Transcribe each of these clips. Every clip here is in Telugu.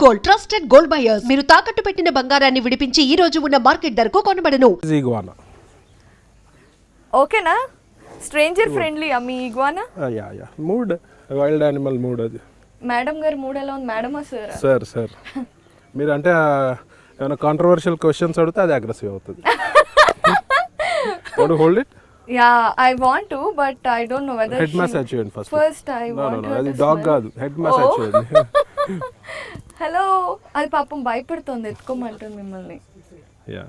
Gold, trusted gold buyers. మీరు తాకట్టు పెట్టిన బంగారాన్ని విడిపించి ఈ రోజు ఉన్న మార్కెట్ ధరకు కొనబడను. ఇగువానా ఓకేనా? స్ట్రేంజర్ ఫ్రెండ్లీ మీ iguana? Yeah mood wild animal mood అది. మేడం గారు మూడ్ ఎలా ఉంది? మేడమా సార్ మీరు అంటే ఏమైనా కాంట్రవర్షియల్ క్వశ్చన్స్ అడిగితే అది అగ్రెసివ్ అవుతుంది. Hold it. Yeah I want to but I don't know whether head massage చేయండి ఫస్ట్ ఐ వాంట్. అది డాగ్ కాదు, హెడ్ మసాజ్ చేయండి. హలో, అది పాపం భయపడుతుంది, ఎత్తుకోమంటుంది మిమ్మల్ని. యా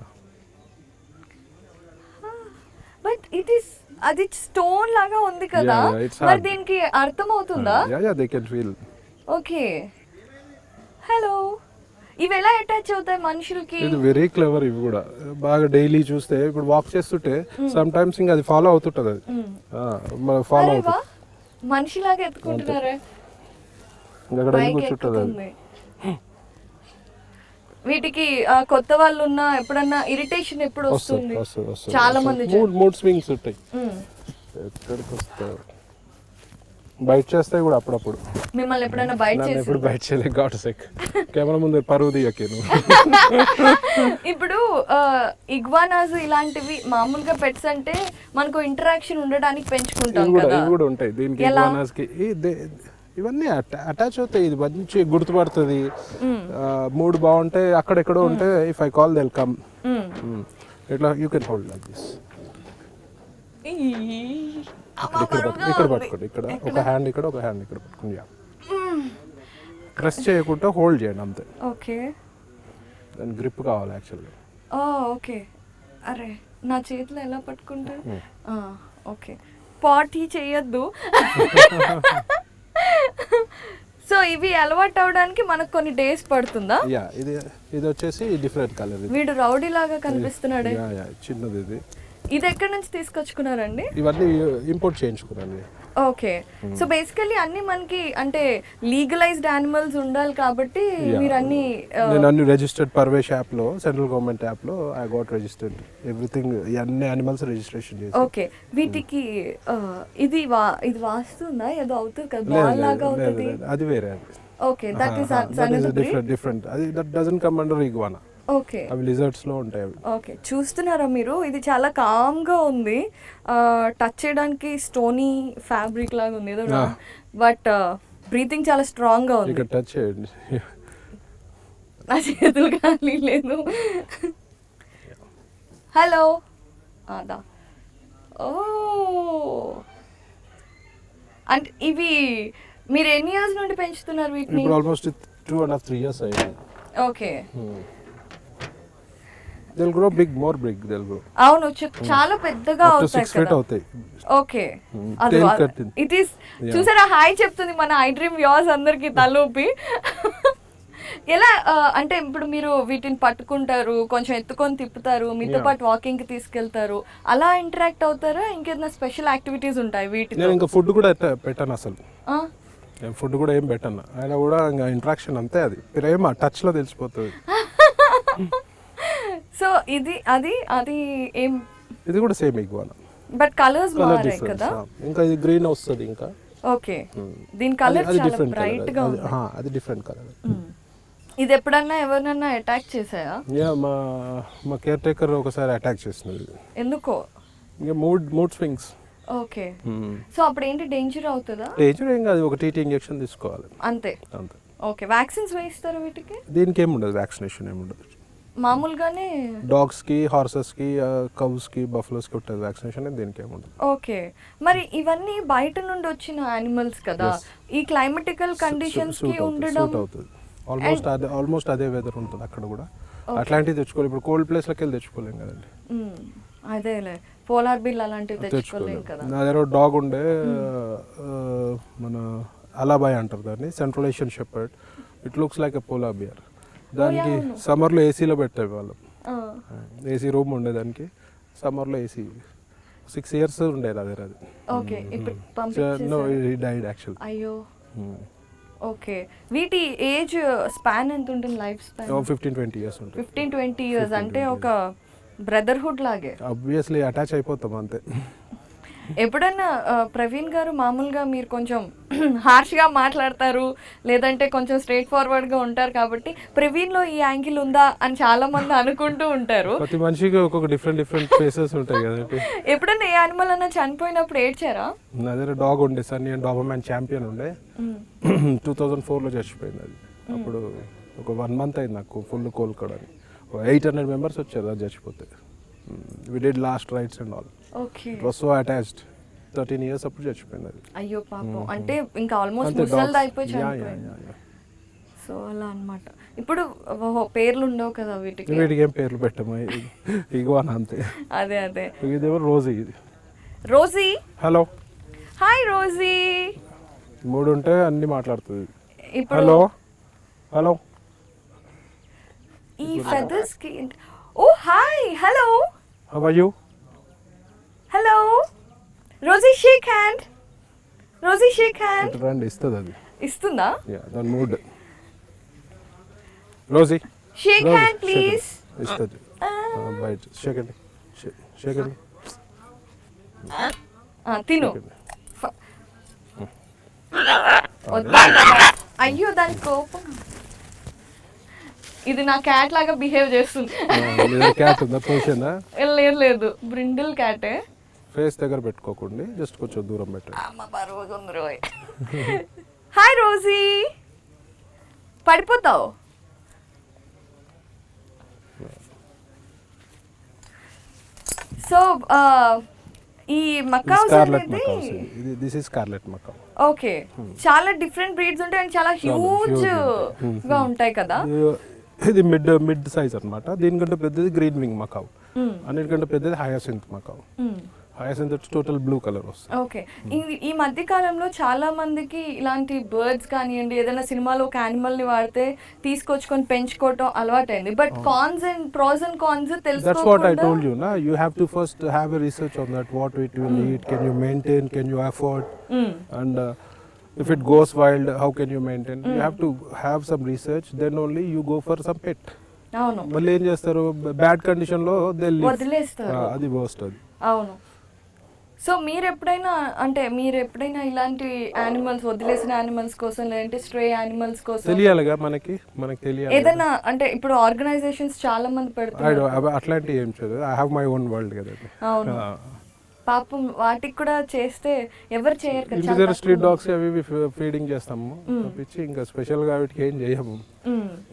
బట్ ఇట్ ఇస్ అది స్టోన్ లాగా ఉంది కదా, మరి దీనికి అర్థం అవుతుందా? Yeah they can feel. Okay, hello. ఇవి ఎలా అటాచ్ అవుతాయి మనుషులకి? ఇది వెరీ క్లెవర్. ఇవి కూడా బాగా డైలీ చూస్తే ఇప్పుడు వాక్ చేస్తుంటే సమ్ టైమ్స్ ఇంకా అది ఫాలో అవుతుంటది. అది ఫాలో అవుతుంది. మనిషిలాగా ఎత్తుకుంటున్నారే. అక్కడ కూర్చుంటది. వీటికి కొత్త వాళ్ళు ఉన్నా ఎప్పుడన్నా ఇరిటేషన్ ఎప్పుడు వస్తుంది? చాలా మంది మూడ్ స్వింగ్స్ ఉంటాయి. ఎక్కడికి వస్తారు, బయట చేస్తాయి కూడా అప్పుడప్పుడు. మిమ్మల్ని ఎప్పుడైనా బయట చేసి? ఎప్పుడు బయట చేయలే, గాడ్ సేక్. కెమెరా ముందు పరువు తీయకేను. ఇప్పుడు ఇగ్వానాస్ ఇలాంటివి మామూలుగా పెట్స్ అంటే మనకు ఇంటరాక్షన్ ఉండడానికి పెంచుకుంటాం కదా. ఇవి కూడా ఉంటాయి దీనికి. ఇగ్వానాస్ కి ఇవన్నీ అటాచ్ అవుతాయి. ఇది మంచి గుర్తుపడుతుంది. మూడ్ బాగుంటే అక్కడెక్కడో ఉంటే if I call they'll come. ఇట్లా you can hold like this. ఇక్కడ పట్టుకోండి. ఇక్కడ ఒక హ్యాండ్ ఇక్కడ, ఒక హ్యాండ్ ఇక్కడ పట్టుకోండి. ప్రెస్ చేయకుండా హోల్డ్ చేయండి అంతే. ఓకే, దాని గ్రిప్ కావాలి యాక్చువల్గా. ఓకే. అరే నా చేతిలో ఎలా పట్టుకుంటా? ఓకే, పార్టీ చేయొద్దు. సో ఇవి అలవాటు అవడానికి మనకు కొన్ని డేస్ పడుతుందా? యా ఇది వచ్చేసి డిఫరెంట్ కలర్. వీడు రౌడీ లాగా కనిపిస్తున్నాడే. చిన్నది ఇది. ఇది ఎక్కడి నుంచి తీసుకొచ్చుకున్నారండి? ఇవన్నీ ఇంపోర్ట్ చేయించుకున్నాను. ఓకే, సో బేసికల్లీ అన్ని మనకి అంటే లీగలైజ్డ్ యానిమల్స్ ఉండాలి కాబట్టి మీరు అన్ని నేను అన్ని రిజిస్టర్డ్ పర్వేష్ యాప్ లో, సెంట్రల్ గవర్నమెంట్ యాప్ లో ఐ గాట్ రిజిస్టర్డ్ ఎవ్రీథింగ్. అన్ని యానిమల్స్ రిజిస్ట్రేషన్ చేసి. ఓకే, వీటికి ఇది వాస్తుందా? ఏదో అవుతుంది కదా, బాల్ లాగా అవుతుంది. అది వేరే. Okay, that is different. అది that doesn't come under iguana. Okay, అవి లిజర్డ్స్ లో ఉంటాయి అవి. ఓకే, చూస్తున్నారా మీరు? ఇది చాలా కామ్ గా ఉంది. టచ్ చేయడానికి స్టోనీ ఫ్యాబ్రిక్ లాగా ఉంది ఏదో, బట్ బ్రీతింగ్ చాలా స్ట్రాంగ్ గా ఉంది. ఇక్కడ టచ్ చేయండి. నా చేతులు ఖాళీ లేదు. హలో, అదా. ఓ, అంటే ఇవి మీరు ఎన్ని ఇయర్స్ నుండి పెంచుతున్నారు వీటిని? ఇప్పుడు ఆల్మోస్ట్ 2.5-3 years అయ్యింది. Okay, they'll grow big, more big they'll grow. అవును, చాలా పెద్దగా అవుతాయి 6 feet అవుతాయి. Okay, it is. చూసారా, హాయ్ చెప్తుంది మన ఐ డ్రీమ్ వ్యూవర్స్ అందరికి తలూపి. ఎలా అంటే ఇప్పుడు మీరు వీటిని పట్టుకుంటారు, కొంచెం ఎత్తుకొని తిప్పుతారు, మీతో పాటు వాకింగ్ కి తీసుకెళ్తారు, అలా ఇంటరాక్ట్ అవుతారా? ఇంకేదైనా స్పెషల్ యాక్టివిటీస్ ఉంటాయి వీటితో? నేను ఇంకా ఫుడ్ కూడా పెట్టాను అసలు. ఫుడ్ కూడా ఏం పెట్టాను. ఆయన కూడా ఇంకా ఇంటరాక్షన్ అంతే. అది ప్రేమ టచ్ లో తెలిసిపోతుంది. సో ఇది అది ఏం? ఇది కూడా సేమ్ ఇగ్వానా, బట్ కలర్స్ మారాయి కదా. ఇంకా ఇది గ్రీన్ వస్తుంది ఇంకా. ఓకే, దీని కలర్ చాలా బ్రైట్ గా ఉంది. అది డిఫరెంట్ కలర్. ఇది ఎప్పుడన్నా ఎవరినన్నా అటాక్ చేసాయా? యా, మా కేర్ టేకర్ ఒకసారి అటాక్ చేసినది. ఎందుకో? ఇంకా మూడ్ స్వింగ్స్. ఓకే, సో అప్పుడు ఏంటి, డేంజర్ అవుతుందా? డేంజర్ ఏం కాదు, ఒక టీటీ ఇంజెక్షన్ తీసుకోవాలి అంతే. ఓకే, వ్యాక్సిన్స్ వేయిస్తారా వీటికి? దీనికి ఏముండదు, వ్యాక్సినేషన్ ఏముండదు. మామూలుగానే డాగ్స్ కి, హార్సెస్ కి, కౌస్ కి, బఫలోస్ కి ఉంటుంది వ్యాక్సినేషన్. దీనికి ఏముండదు. ఓకే, మరి ఇవన్నీ బయట నుండి వచ్చిన యానిమల్స్ కదా, ఈ క్లైమాటికల్ కండిషన్స్ కి ఉండడం అవుతుంది. ఆల్మోస్ట్ అదే వెదర్ ఉంటుంది అక్కడ కూడా. అట్లాంటివి తెచ్చుకోవాలి. ఇప్పుడు కోల్డ్ ప్లేస్ లకి వెళ్ళి తెచ్చుకోలేం కదండి. అదేలే, పోలార్ బిల్ అలాంటివి తెచ్చుకోలేం కదా. నా దగ్గర డాగ్ ఉండే, మన అలాబాయ్ అంటారు దాన్ని, central Asian shepherd. It looks like a polar beer. దానికి సమ్మర్లో ఏసీలో పెట్టాయి వాళ్ళు. ఏసీ రూమ్ ఉండే దానికి. సమ్మర్లో ఏసీ 6 years ఉండేది అదే. అది ఓకే, డైడ్ యాక్చువల్లీ. అయ్యో. ఓకే, వీటి ఏజ్ స్పాన్ ఎంత ఉంటుంది? లైఫ్ స్పాన్ 15-20 years ఉంటుంది. 15-20 years అంటే ఒక బ్రదర్హుడ్ లాగే. ఆబ్వియస్లీ అటాచ్ అయిపోతాం అంతే. ఎప్పుడన్నా ప్రవీణ్ గారు మామూలుగా మీరు కొంచెం హార్ష్గా మాట్లాడతారు, లేదంటే కొంచెం స్ట్రైట్ ఫార్వర్డ్గా ఉంటారు కాబట్టి ప్రవీణ్లో ఈ యాంగిల్ ఉందా అని చాలా మంది అనుకుంటూ ఉంటారు. ప్రతి మనిషికి ఒక్కొక్క డిఫరెంట్ ఫేసెస్ ఉంటాయి కదండి. ఎప్పుడన్నా ఏ యానిమల్ అన్నా చనిపోయినప్పుడు ఏడ్చారా? నా దగ్గర డాగ్ ఉండే సన్నీ అండ్ డాబర్మ్యాన్ ఛాంపియన్ ఉండే. 2004లో చచ్చిపోయింది అది. అప్పుడు ఒక 1 month అయింది నాకు ఫుల్ కోలుకోవడానికి. 800 members వచ్చారు అది చచ్చిపోతే. We did last rites and all. Okay. It was so attached. 13 years అప్పుడు చచ్చిపోయింది అది. అయ్యో పాపం. అంటే ఇంకా ఆల్మోస్ట్ ముసల్ది అయిపోయి చనిపోయింది. సో అలా అన్నమాట. ఇప్పుడు పేర్లు ఉండవు కదా వీటికి ఏం పేర్లు పెట్టాము, ఇగో అని అంతే. అదే ఇదేమో రోజీ. ఇది రోజీ. Hello hi Rosie. 3 ఉంటే అన్ని మాట్లాడుతుంది. ఇప్పుడు హలో ఈ ఫెదర్స్ కి oh hi hello how are you. Hello Rosie shake hand. Rosie shake hand. రండి ఇస్తుంది అది. ఇస్తుందా? దాని మూడ్. Rosie shake hand please. ఇస్తుంది బయట. షేక్ అండి షేక్ అండి. తిను. అయ్యో దాని కోపం. ఇది నా క్యాట్ లాగా బిహేవ్ చేస్తుంది. క్యాట్ ఉందా పొజిషనా? లేదు బ్రిండిల్ క్యాటే. ఫేస్ దగ్గర పెట్టుకోకండి, జస్ట్ కొంచెం దూరం పెట్టండి. Hi Rosie. పడిపోతావు. సో ఈ మకావ్స్ అనేది this is scarlet macaw. Okay. చాలా డిఫరెంట్ బ్రీడ్స్ ఉంటాయి అండ్ చాలా హ్యూజ్ గా ఉంటాయి కదా. ఇది మిడ్ సైజ్ అన్నమాట. దీనికంటే పెద్దది గ్రీన్ వింగ్ మకావ్, అన్నిటికంటే పెద్దది hyacinth Macau. Hyacinth total blue colour వస్తుంది. ఓకే. ఈ మధ్య కాలంలో చాలా మందికి ఇలాంటి బర్డ్స్ కానివ్వండి, ఏదైనా సినిమాలో ఒక యానిమల్ ని వాడితే తీసుకొచ్చుకొని పెంచుకోవటం అలవాటైంది. But cons and pros and cons తెలుసుకోకుండా. That's what I told you, na. You have to first have a research on that. What it will eat, can you maintain, can you afford, and if it goes wild, how can you maintain? You have to have some research. Then only you go for some pet. అవును. మళ్ళీ ఏం చేస్తారు, బ్యాడ్ కండిషన్ లో వదిలేస్తారు. అది వర్స్ట్ అది. అవును. సో మీరు ఎప్పుడైనా ఇలాంటి యానిమల్స్, వదిలేసిన యానిమల్స్ కోసం లేదంటే స్ట్రే యానిమల్స్ కోసం తెలియాలిగా మనకి తెలియాలి. ఏదైనా అంటే ఇప్పుడు ఆర్గనైజేషన్స్ చాలా మంది పెడుతున్నారు. అట్లాంటివి ఏం చేయదు. I have my own world కదా. అవును. పాపం వాటికి కూడా చేస్తే ఎవరు చేయరు కదా. ఇంటి దగ్గర స్ట్రీట్ డాగ్స్ అవి ఫీడింగ్ చేస్తాము పిచ్చి. ఇంకా స్పెషల్ గా వీటికి ఏం చేయము.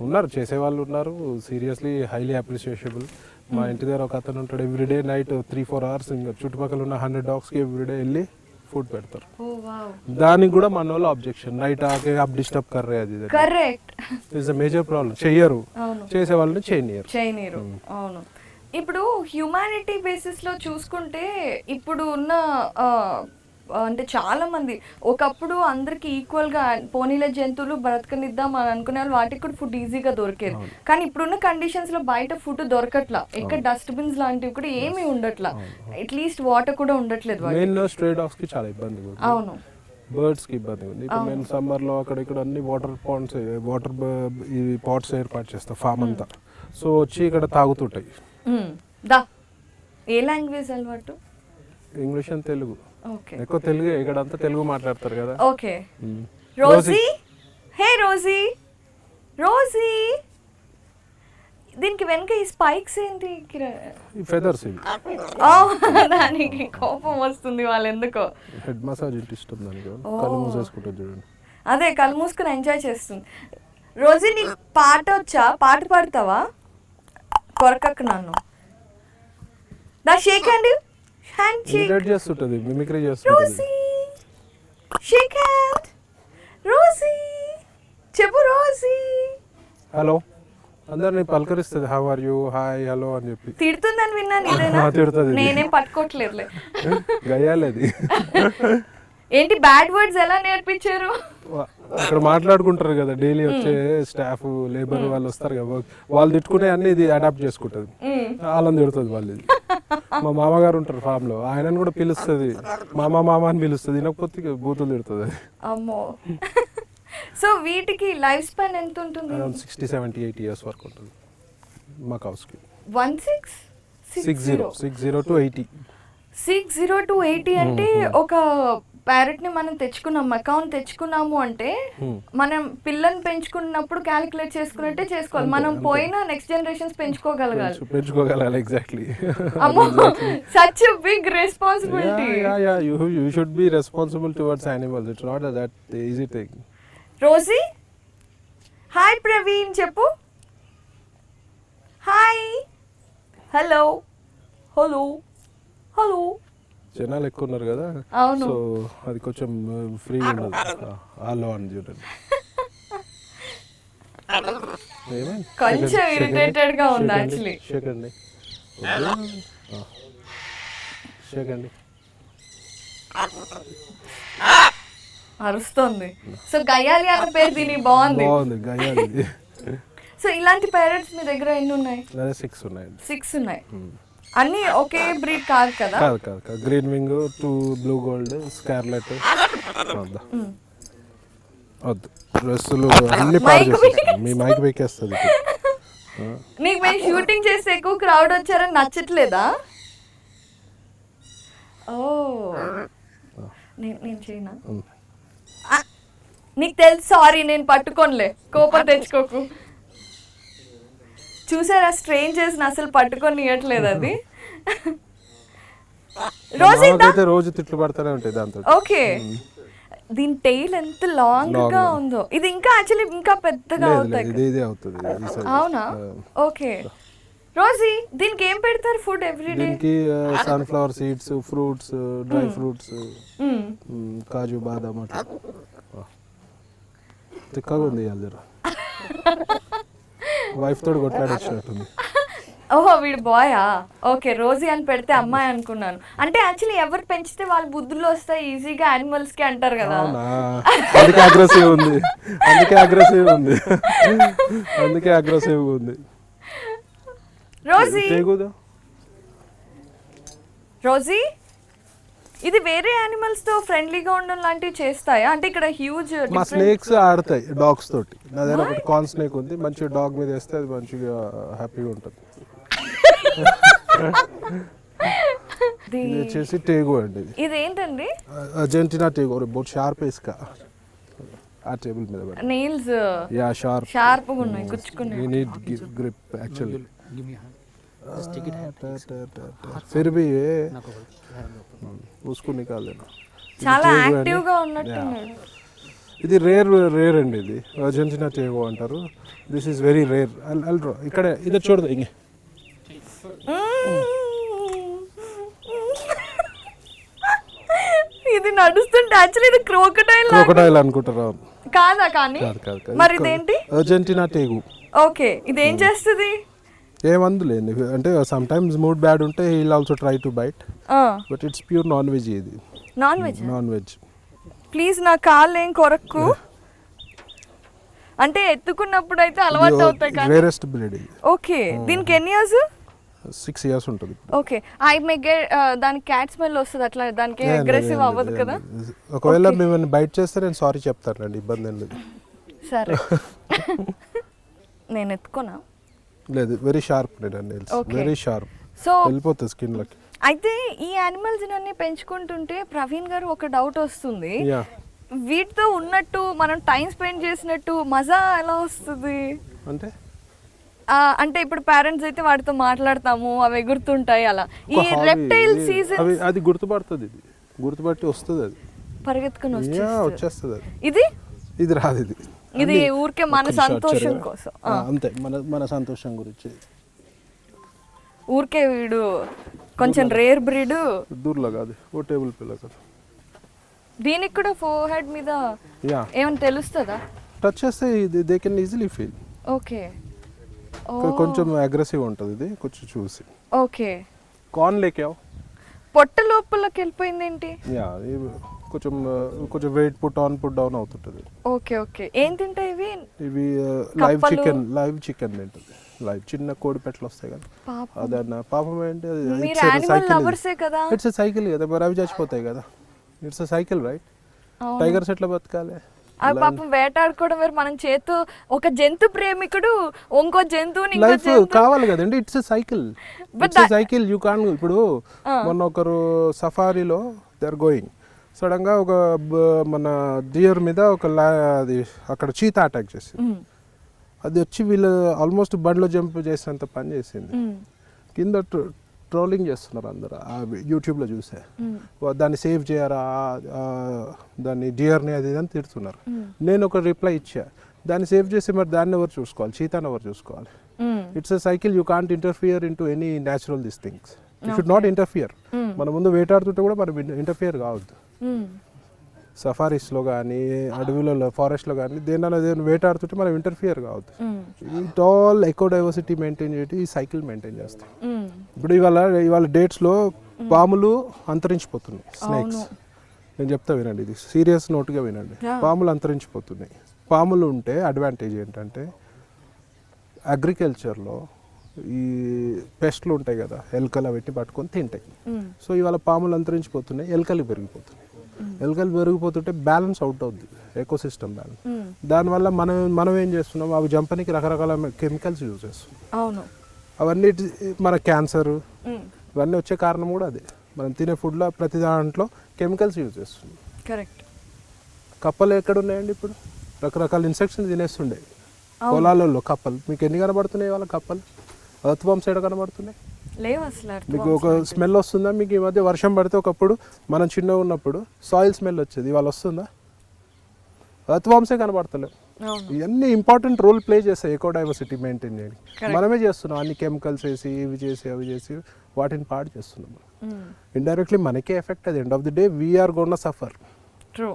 ఉన్నారు చేసే వాళ్ళు ఉన్నారు. Seriously highly appreciatable. మా ఇంటి దగ్గర ఒక అతను ఉంటాడు. ఎవ్రీడే నైట్ 3-4 hours ఇంకా చుట్టుపక్కల ఉన్న 100 dogs కి ఎవ్రీడే వెళ్ళి ఫుడ్ పెడతారు. దానికి కూడా మన వాళ్ళు అబ్జెక్షన్, నైట్ ఆకే అప్ డిస్టర్బ్ కర్రే అది. Correct. It's a major problem. చెయ్యరు, చేసే వాళ్ళని చేయనియరు. అవును. ఇప్పుడు హ్యూమానిటీ బేసిస్ లో చూసుకుంటే ఇప్పుడు ఉన్న అంటే చాలా మంది ఒకప్పుడు అందరికి ఈక్వల్ గా పోనీల జంతువులు బ్రతకనిద్దాం అని అనుకునే వాళ్ళు, వాటికి కూడా ఫుడ్ ఈజీగా దొరికేది. కానీ ఇప్పుడున్న కండిషన్స్ లో బయట ఫుడ్ దొరకట్లా. ఎక్కడ డస్ట్బిన్స్ లాంటివి కూడా ఏమీ ఉండట్లా. అట్లీస్ట్ వాటర్ కూడా ఉండట్లేదు. స్ట్రే డాగ్స్ కి చాలా ఇబ్బంది. అవును. బర్డ్స్ కి ఇబ్బంది ఉంది. ఇప్పుడు నేను సమ్మర్ లో అక్కడ ఇక్కడ అన్ని వాటర్ పాట్స్ ఏర్పాటు చేస్తా ఫామ్ అంతా. సో వచ్చి ఇక్కడ తాగుతుంటాయి. ఏ లాంగ్వేజ్ అలవాటు? English and Telugu. ఓకే. ఎక్కువ తెలుగు. ఇక్కడ అంతా తెలుగు మాట్లాడతారు కదా. ఓకే. రోజీ. హే రోజీ. రోజీ. దీనికి వెనక ఈ స్పైక్స్ ఏంటి? ఈ ఫెదర్స్ ఇవి. దానికి కోపం వస్తుంది వాళ్ళు ఎందుకో. హెడ్ మసాజ్ ఇంటి ఇష్టం దానికి. కళ్ళు మూసేసుకుంటుంది చూడండి. అదే కళ్ళు మూసుకుని ఎంజాయ్ చేస్తుంది. రోజీ నీకు పాట వచ్చా? పాట పాడతావా? కొరకకు నన్ను. దా షేక్ హ్యాండ్. హ్యాండ్ షేక్ చేస్తుంటది, మిమిక్రీ చేస్తుంటది. Rosie shake hand. రోజీ చెప్పు. రోజీ హలో అందరిని పలకరిస్తుంది. How are you, hi, hello అని చెప్పి. తిడుతుందని విన్నాను. తిడుతుంది. నేనేం పట్టుకోవట్లేదులే. గయ్యాలది. ఏంటి బ్యాడ్ వర్డ్స్ ఎలా నేర్పించారు? అక్కడ మాట్లాడుకుంటారు కదా డైలీ వచ్చే స్టాఫ్ లేబర్ వాళ్ళు వస్తారు కదా, వాళ్ళు తిట్టుకునే అన్ని ఇది అడాప్ట్ చేసుకుంటది. వాళ్ళని తిడుతుంది వాళ్ళు. మా మామగారు ఉంటారు ఫామ్ లో, ఆయనను కూడా పిలుస్తుంది మామ అని పిలుస్తుంది. వినకపోతే బూతులు తిడుతుంది. అమ్మో. సో వీటికి లైఫ్ స్పాన్ ఎంత ఉంటుంది? 60-70-80 years వరకు ఉంటుంది మా కౌస్ కి. 60 to 80. 60 to 80 అంటే ఒక ప్యారెట్ ని మనం తెచ్చుకున్నాం, అకౌంట్ తెచ్చుకున్నాము అంటే మనం పిల్లని పెంచుకున్నప్పుడు క్యాలిక్యులేట్ చేసుకున్నట్టే చేసుకోవాలి. మనం పోయిన నెక్స్ట్ జనరేషన్స్ పెంచుకోగలగాలి. పెంచుకోగలగాలి, ఎగ్జాక్ట్లీ. అమ్మో, such a big responsibility. You should be responsible towards animals. It's not that easy thing. Rosie, hi Praveen చెప్పు. Hi, hello, hello, hello. జనాలు ఎక్కువ ఉన్నారు కదా, అవును. సో అది కొంచెం ఫ్రీ ఉండదు. హలో అని చూడండి. కొంచెం ఇరిటేటెడ్ గా ఉంది యాక్చువల్లీ. షేకండి, షేకండి. అరుస్తుంది. సో గయాలి అన్న పేరు దీని బాగుంది. బాగుంది, గయాలి. సో ఇలాంటి పేరెంట్స్ మీ దగ్గర ఎన్ని ఉన్నాయి? 6 ఉన్నాయండి. 6 ఉన్నాయి. అన్ని ఒకే బ్రీడ్ కాదు కదా? కాదు కాదు కాదు. Green wing, 2 blue gold, scarlet. వద్దు, డ్రెస్సులు అన్ని పాడు చేసేస్తాను. మీ మైక్ పెక్కేస్తుంది. నీకు మేము షూటింగ్ చేస్తే ఎక్కువ క్రౌడ్ వచ్చారని నచ్చట్లేదా? ఓ, నేను చేయనా? నీకు తెలుసు, సారీ నేను పట్టుకోనులే, కోపం తెచ్చుకోకు. చూసారా, స్ట్రేంజర్స్ అసలు పట్టుకొని ఇవ్వట్లేదు అది. రోజు తిట్లు పడతానే ఉంటాయి దాంతో. ఓకే, దీని టైల్ ఎంత లాంగ్ గా ఉందో. ఇది ఇంకా యాక్చువల్లీ ఇంకా పెద్దగా అవుతాయి. అవునా? ఓకే. రోజీ, దీనికి ఏం పెడతారు ఫుడ్ ఎవ్రీడే? దీనికి sunflower seeds, fruits, dry fruits, కాజు బాదాం అట్లా. తిక్కగా ఉంది అల్లరా. వైఫ్ తోడు కొట్లాడొచ్చినట్టుంది. ఓహో, వీడు బాయా? ఓకే, రోజీ అని పెడితే అమ్మాయి అనుకున్నాను. అంటే యాక్చువల్లీ ఎవరు పెంచితే వాళ్ళ బుద్ధుల్లో వస్తాయి ఈజీగా యానిమల్స్ కి అంటారు కదా. అందుకే అగ్రెసివ్ ఉంది, అందుకే అగ్రెసివ్ ఉంది, అందుకే అగ్రెసివ్ ఉంది. రోజీ, రోజీ, ఇది వేరే యానిమల్స్ తో ఫ్రెండ్లీగా ఉండడం లాంటివి చేస్తాయా? అంటే ఇక్కడ హ్యూజ్ మా స్నేక్స్ ఆడతాయి డాగ్స్ తోటి. నా దగ్గర ఒకటి కార్న్ స్నేక్ ఉంది, మంచిగా డాగ్ మీద వేస్తే అది మంచిగా హ్యాపీగా ఉంటుంది. ఇది వచ్చేసి టేగో అండి. ఇది ఏంటండి? అర్జెంటీనా టేగో. బోట్ షార్ప్ ఇస్కా ఆ టేబుల్ మీద పెట్టి. నెయిల్స్ యా షార్ప్, షార్ప్ గా ఉన్నాయి, గుచ్చుకున్నాయి. You need grip actually. फिर भी ये उसको निकाल देना. చాలా యాక్టివ్ గా ఉన్నట్టున్నాడు. ఇది రేర్ అండి. ఇది అర్జెంటీనా టేగో అంటారు. This is very rare. ఇక్కడ ఇది చూడదు ఇంకే. ఇది నడుస్తుంటే యాక్చువల్లీ ఇది క్రోకడైల్ అనుకుంటారా? కాదా? కానీ మరి ఇదేంటి? అర్జెంటీనా టేగో. ఓకే, ఇది ఏం చేస్తుంది? ఏమందులేండి, అంటే సమ్ టైమ్స్ మూడ్ బ్యాడ్ ఉంటే he will also try to bite, but it's pure non veg. ఇది నాన్ వెజ్. ప్లీజ్ నా కాళ్ళు ఏం కొరక్కు. అంటే ఎత్తుకున్నప్పుడు అయితే అలవాటు అవుతాయి కదా. రేరెస్ట్ బ్రీడ్ ఇది. ఓకే, దీనికి ఎన్ని ఇయర్స్? 6 years ఉంటుంది. ఓకే, ఐ మే గెట్ దానికి క్యాట్ స్మెల్ వస్తుంది, అట్లా దానికి అగ్రెసివ్ అవ్వదు కదా? ఒకవేళ మిమ్మల్ని బైట్ చేస్తే నేను సారీ చెప్తానండి, ఇబ్బంది ఏం లేదు. సరే. నేను ఎత్తుకోనా? లేదు, very sharp nails, very sharp. So వెళ్ళిపోతుంది స్కిన్ లకి. అయితే ఈ యానిమల్స్ అన్ని పెంచుకుంటుంటే ప్రవీణ్ గారు ఒక డౌట్ వస్తుంది. వీటితో ఉన్నట్టు మనం టైం స్పెండ్ చేసినట్టు మజా ఎలా వస్తుంది? అంటే ఇప్పుడు పేరెంట్స్ అయితే వాటితో మాట్లాడతాము, అవి ఎగురుతుంటాయి అలా. ఈ రెప్టైల్ సీజన్ అది గుర్తుపడుతుంది, ఇది గుర్తుపట్టి వస్తుంది, అది పరిగెత్తుకుని వచ్చేస్తుంది. ఇది ఇది రాదు, ఇది ఊరికే మన సంతోషం కోసం అంతే, మన సంతోషం గురించి. ఊరికే వీడు కొంచెం రేర్ బ్రీడ్. దూర్లో కాదు, ఓ టేబుల్ పిల్ల కదా. దీనికి కూడా ఫోర్ హెడ్ మీద ఏమైనా తెలుస్తుందా? టచ్ చేస్తే they can easily feel. Okay, కొంచెం అగ్రెసివ్ ఉంటుంది ఇది, కొంచెం చూసి. ఓకే, కార్న్ లేకావు పొట్ట లోపలికి వెళ్ళిపోయింది ఏంటి? యా, కొంచెం weight put on put down అవుతుంటది. ఓకే ఓకే, ఏం తింటాయి ఇవి? ఇవి లైవ్ చికెన్ తింటుంది. లైవ్ చిన్న కోడి పెట్టలు వస్తాయి కదా, అదన్న పాపం ఏంటి, ఇట్స్ సైకిల్ కదా, మరి అవి చచ్చిపోతాయి కదా. It's cycle right. టైగర్స్ ఎట్లా బతకాలి? ఆ పాపం వేటాడుకోవడం వేరు, మనం చేతు ఒక జంతు ప్రేమికుడు ఇంకో జంతువుని ఇంకో లైఫ్ కావాలి కదండి. It's cycle, cycle you can. ఇప్పుడు మొన్న ఒకరు సఫారీలో దే ఆర్ గోయింగ్, సడన్ గా ఒక మన డియర్ మీద అది అక్కడ చీత అటాక్ చేసింది. అది వచ్చి వీళ్ళు ఆల్మోస్ట్ బండ్లో జంప్ చేసినంత పని చేసింది. కింద ట్రోలింగ్ చేస్తున్నారు అందరు, యూట్యూబ్లో చూసే. దాన్ని సేవ్ చేయరా, దాన్ని డియర్ని అది అని తిడుతున్నారు. నేను ఒక రిప్లై ఇచ్చా, దాన్ని సేవ్ చేసి మరి దాన్ని ఎవరు చూసుకోవాలి, చీతాన్ని ఎవరు చూసుకోవాలి? It's a cycle, you can't interfere in to any natural this things. You should not interfere. మన ముందు వేటాడుతుంటే కూడా మనం ఇంటర్ఫియర్ కావద్దు. సఫారీస్లో కానీ అడవిలో ఫారెస్ట్లో కానీ దేనిలో వేటాడుతుంటే మనం ఇంటర్ఫియర్ కావద్దు. It all eco diversity maintain చేయడం ఈ సైకిల్ మెయింటైన్ చేస్తాం. ఇప్పుడు ఇవాళ డేట్స్లో పాములు అంతరించిపోతున్నాయి, స్నేక్స్. నేను చెప్తా వినండి, ఇది సీరియస్ నోట్గా వినండి. పాములు అంతరించిపోతున్నాయి. పాములు ఉంటే అడ్వాంటేజ్ ఏంటంటే అగ్రికల్చర్లో ఈ పెస్ట్లు ఉంటాయి కదా, ఎలుకలు అవన్నీ పట్టుకొని తింటాయి. సో ఇవాళ పాములు అంతరించిపోతున్నాయి, ఎలుకలు పెరిగిపోతున్నాయి. ఎలుకలు పెరిగిపోతుంటే బ్యాలెన్స్ అవుట్ అవుద్ది, ఎకోసిస్టమ్ బ్యాలెన్స్. దానివల్ల మనం ఏం చేస్తున్నాం, అవి జంపనికి రకరకాల కెమికల్స్ యూజ్ చేస్తున్నాం. అవును, అవన్నీ మన క్యాన్సర్ ఇవన్నీ వచ్చే కారణం కూడా అదే. మనం తినే ఫుడ్లో ప్రతి దాంట్లో కెమికల్స్ యూజ్ చేస్తున్నాం. కరెక్ట్. కప్పలు ఎక్కడ ఉన్నాయండి ఇప్పుడు? రకరకాల ఇన్సెక్ట్స్ తినేస్తుండే పొలాలలో కప్పలు. మీకు ఎన్ని కనబడుతున్నాయి వాళ్ళ కప్పలు? ఎర్త్ బాంబ్స్ ఎక్కడ కనబడుతున్నాయి? లేవు అసలు. మీకు ఒక స్మెల్ వస్తుందా? మీకు ఈ మధ్య వర్షం పడితే ఒకప్పుడు మనం చిన్నగా ఉన్నప్పుడు సాయిల్ స్మెల్ వచ్చేది, ఇవాళ వస్తుందా? ఎర్త్ బాంబ్సే కనబడతలేవు. ఇవన్నీ ఇంపార్టెంట్ రోల్ ప్లే చేస్తాయి ఎకో డైవర్సిటీ మెయింటైన్ చేయడానికి. మనమే చేస్తున్నాం అన్ని కెమికల్స్ వేసి, ఇవి చేసి అవి చేసి వాటిని పాడు చేస్తున్నాం. ఇండైరెక్ట్లీ మనకే ఎఫెక్ట్. అది end of the day we are gonna suffer. True.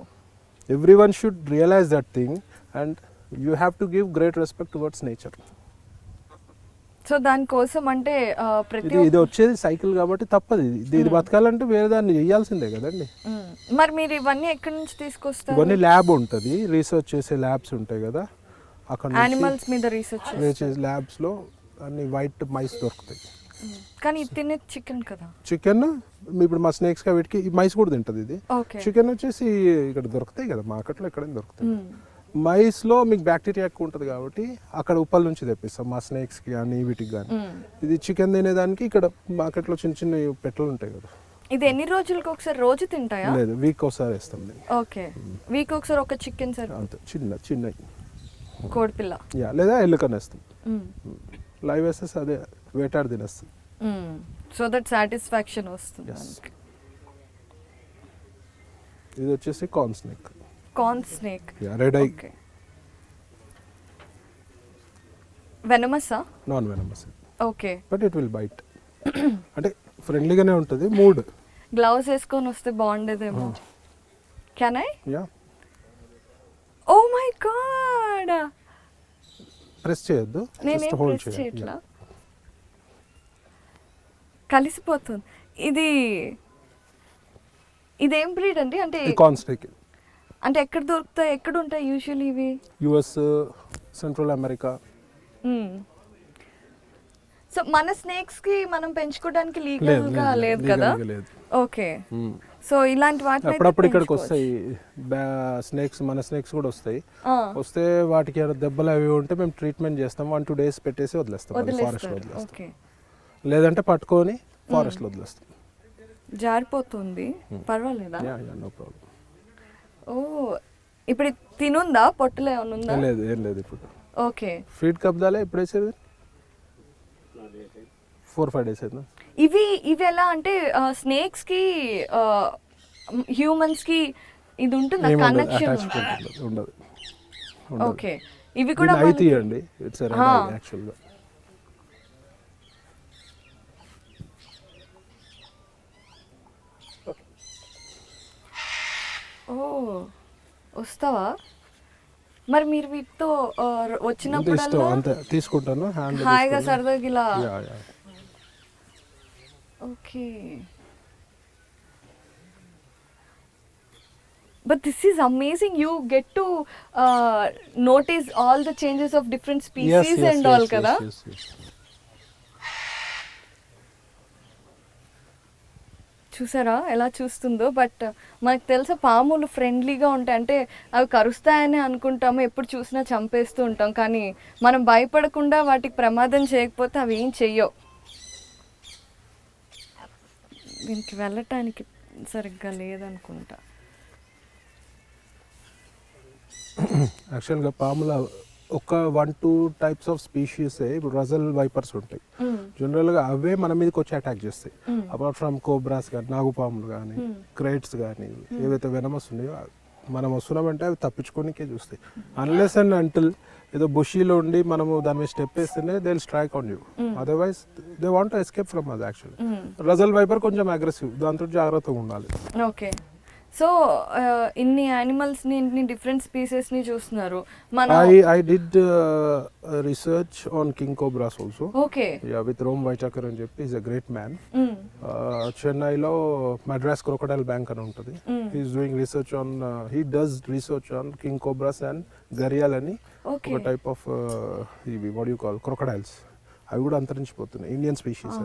Everyone should realise that thing and you have to give great respect towards nature. So దానికోసం అంటే ఇది వచ్చేది సైకిల్ కాబట్టి తప్పదు. ఇది బతకాలంటే వేరే దాన్ని చేయాల్సిందే కదండి. మరి మీరు ఇవన్నీ ఎక్కడి నుంచి తీసుకొస్తారు? ఇవన్నీ ల్యాబ్ ఉంటుంది, రీసెర్చ్ చేసే ల్యాబ్స్ ఉంటాయి కదా, అక్కడ యానిమల్స్ మీద రీసెర్చ్ చేసే ల్యాబ్స్లో అన్ని వైట్ మైస్ దొరుకుతాయి. కానీ ఇది తినే చికెన్ కదా. చికెన్ ఇప్పుడు మా స్నేక్స్ వీటికి ఈ మైస్ కూడా తింటుంది. ఇది చికెన్ వచ్చేసి ఇక్కడ దొరుకుతాయి కదా, మార్కెట్లో ఎక్కడైనా దొరుకుతాయి. మైస్లో మీకు బ్యాక్టీరియా ఎక్కువ ఉంటుంది కాబట్టి అక్కడ ఉప్పల్ నుంచి తెప్పిస్తాం మా స్నేక్స్కి కానీ వీటికి కానీ. ఇది చికెన్ తినేదానికి ఇక్కడ మార్కెట్లో చిన్న చిన్న పెట్టెలు ఉంటాయి కదా. ఇది ఎన్ని రోజులకు ఒకసారి? రోజు తింటాయా? లేదు, వీక్ ఒకసారి వేస్తాం. ఓకే, వీక్ ఒకసారి ఒక చికెన్ సార్, చిన్న కోడిపిల్ల లేదా ఎల్లుకని వేస్తాం. లైవ్ వేసేసి అదే వేటాడి తినేస్తాం. సో దట్ సాటిస్ఫాక్షన్ వస్తుంది. ఇది వచ్చేసి corn snake. Corn snake, red eye. వెనమసా? Non venomous. Okay, but it will bite. అంటే ఫ్రెండ్లీగానే ఉంటుంది. మూడ్ గ్లౌస్ వేసుకొని వస్తే బాగుండేదేమో. Can I? Yeah. Oh my god. Press చేయొద్దు, నేనేం ప్రెస్ చేయట్లా, కలిసిపోతుంది. ఇదేం బ్రీడ్ అండి? అంటే కార్న్ స్నేక్. అంటే ఎక్కడ దొరుకుతాయి, ఎక్కడ ఉంటాయి యూజువల్లీ ఇవి? US, central America. సో మన స్నేక్స్ కి మనం పెంచుకోవడానికి లీగల్ గా లేదు కదా? ఓకే. సో ఇలాంటి వాటిని అప్పుడప్పుడు ఇక్కడికి వస్తాయి స్నేక్స్, మన స్నేక్స్ కూడా వస్తాయి. వస్తే వాటికి దెబ్బలు అవి ఉంటే మేము ట్రీట్మెంట్ చేస్తాం. 1-2 days పెట్టేసి వదిలేస్తాం, ఫారెస్ట్లో వదిలేస్తాం. లేదంటే పట్టుకొని ఫారెస్ట్లో వదిలేస్తాం. జారిపోతుంది, పర్వాలేదా? No problem. ఓ, ఇప్పుడు తినుందా? పొట్టులో ఏమైనా ఉందా? లేదు, ఏం లేదు ఇప్పుడు. ఓకే. ఫీడ్ కబ్దాలే ఎప్పుడు వేసేది? 4-5 days అయిందా? ఇవి ఎలా అంటే స్నేక్స్ కి హ్యూమన్స్ కి ఇది ఉంటుందా కనెక్షన్? ఉండదు. ఓకే, ఇవి కూడా అయితే అండి ఇట్స్ యాక్చువల్ గా. ఓ, వస్తావా? మరి మీరు వీటితో వచ్చినప్పుడు అంతే తీసుకుంటాను, హాయిగా సరదాగా ఇలా. Okay, but this is amazing. You get to notice all the changes of different species and all kada. చూసారా ఎలా చూస్తుందో. బట్ మనకు తెలుసా పాములు ఫ్రెండ్లీగా ఉంటాయి, అంటే అవి కరుస్తాయని అనుకుంటాము, ఎప్పుడు చూసినా చంపేస్తూ ఉంటాం, కానీ మనం భయపడకుండా వాటికి ప్రమాదం చేయకపోతే అవి ఏం చెయ్యవు. దీనికి వెళ్ళటానికి సరిగ్గా లేదనుకుంటా. యాక్చువల్గా పాముల ఒక 1-2 టైప్స్ ఆఫ్ స్పీషీస్ ఇప్పుడు రజల్ వైపర్స్ ఉంటాయి. జనరల్గా అవే మన మీదకి వచ్చి అటాక్ చేస్తాయి. అపార్ట్ ఫ్రమ్ కోబ్రాస్ కానీ, నాగుపాములు కానీ, క్రైట్స్ కానీ, ఏవైతే వెనమస్ ఉన్నాయో మనం వస్తున్నామంటే అవి తప్పించుకోనికే చూస్తాయి. అన్లెస్ అండ్ అంటిల్ ఏదో బుషీలో ఉండి మనము దాని మీద స్టెప్ వేస్తేనే they will strike on you, otherwise they want to escape from us. Actually Russell viper కొంచెం అగ్రెసివ్, దాంతో జాగ్రత్తగా ఉండాలి. ఓకే. సో ఇన్ని యానిమల్స్ ని, ఇన్ని డిఫరెంట్ స్పీసెస్ ని చూస్తున్నారు. I did research on king cobras also. Okay. Yeah, with Rom Vaichakar అని చెప్పి is a great man. చెన్నైలో మద్రాస్ క్రొకడైల్ బ్యాంక్ అని ఉంటుంది. He is doing research on he does research on king cobras and gharial అని ఒక టైప్ ఆఫ్ ఇవి what do you call crocodiles. అవి కూడా అంతరించిపోతున్నాయి, ఇండియన్ స్పీషీస్.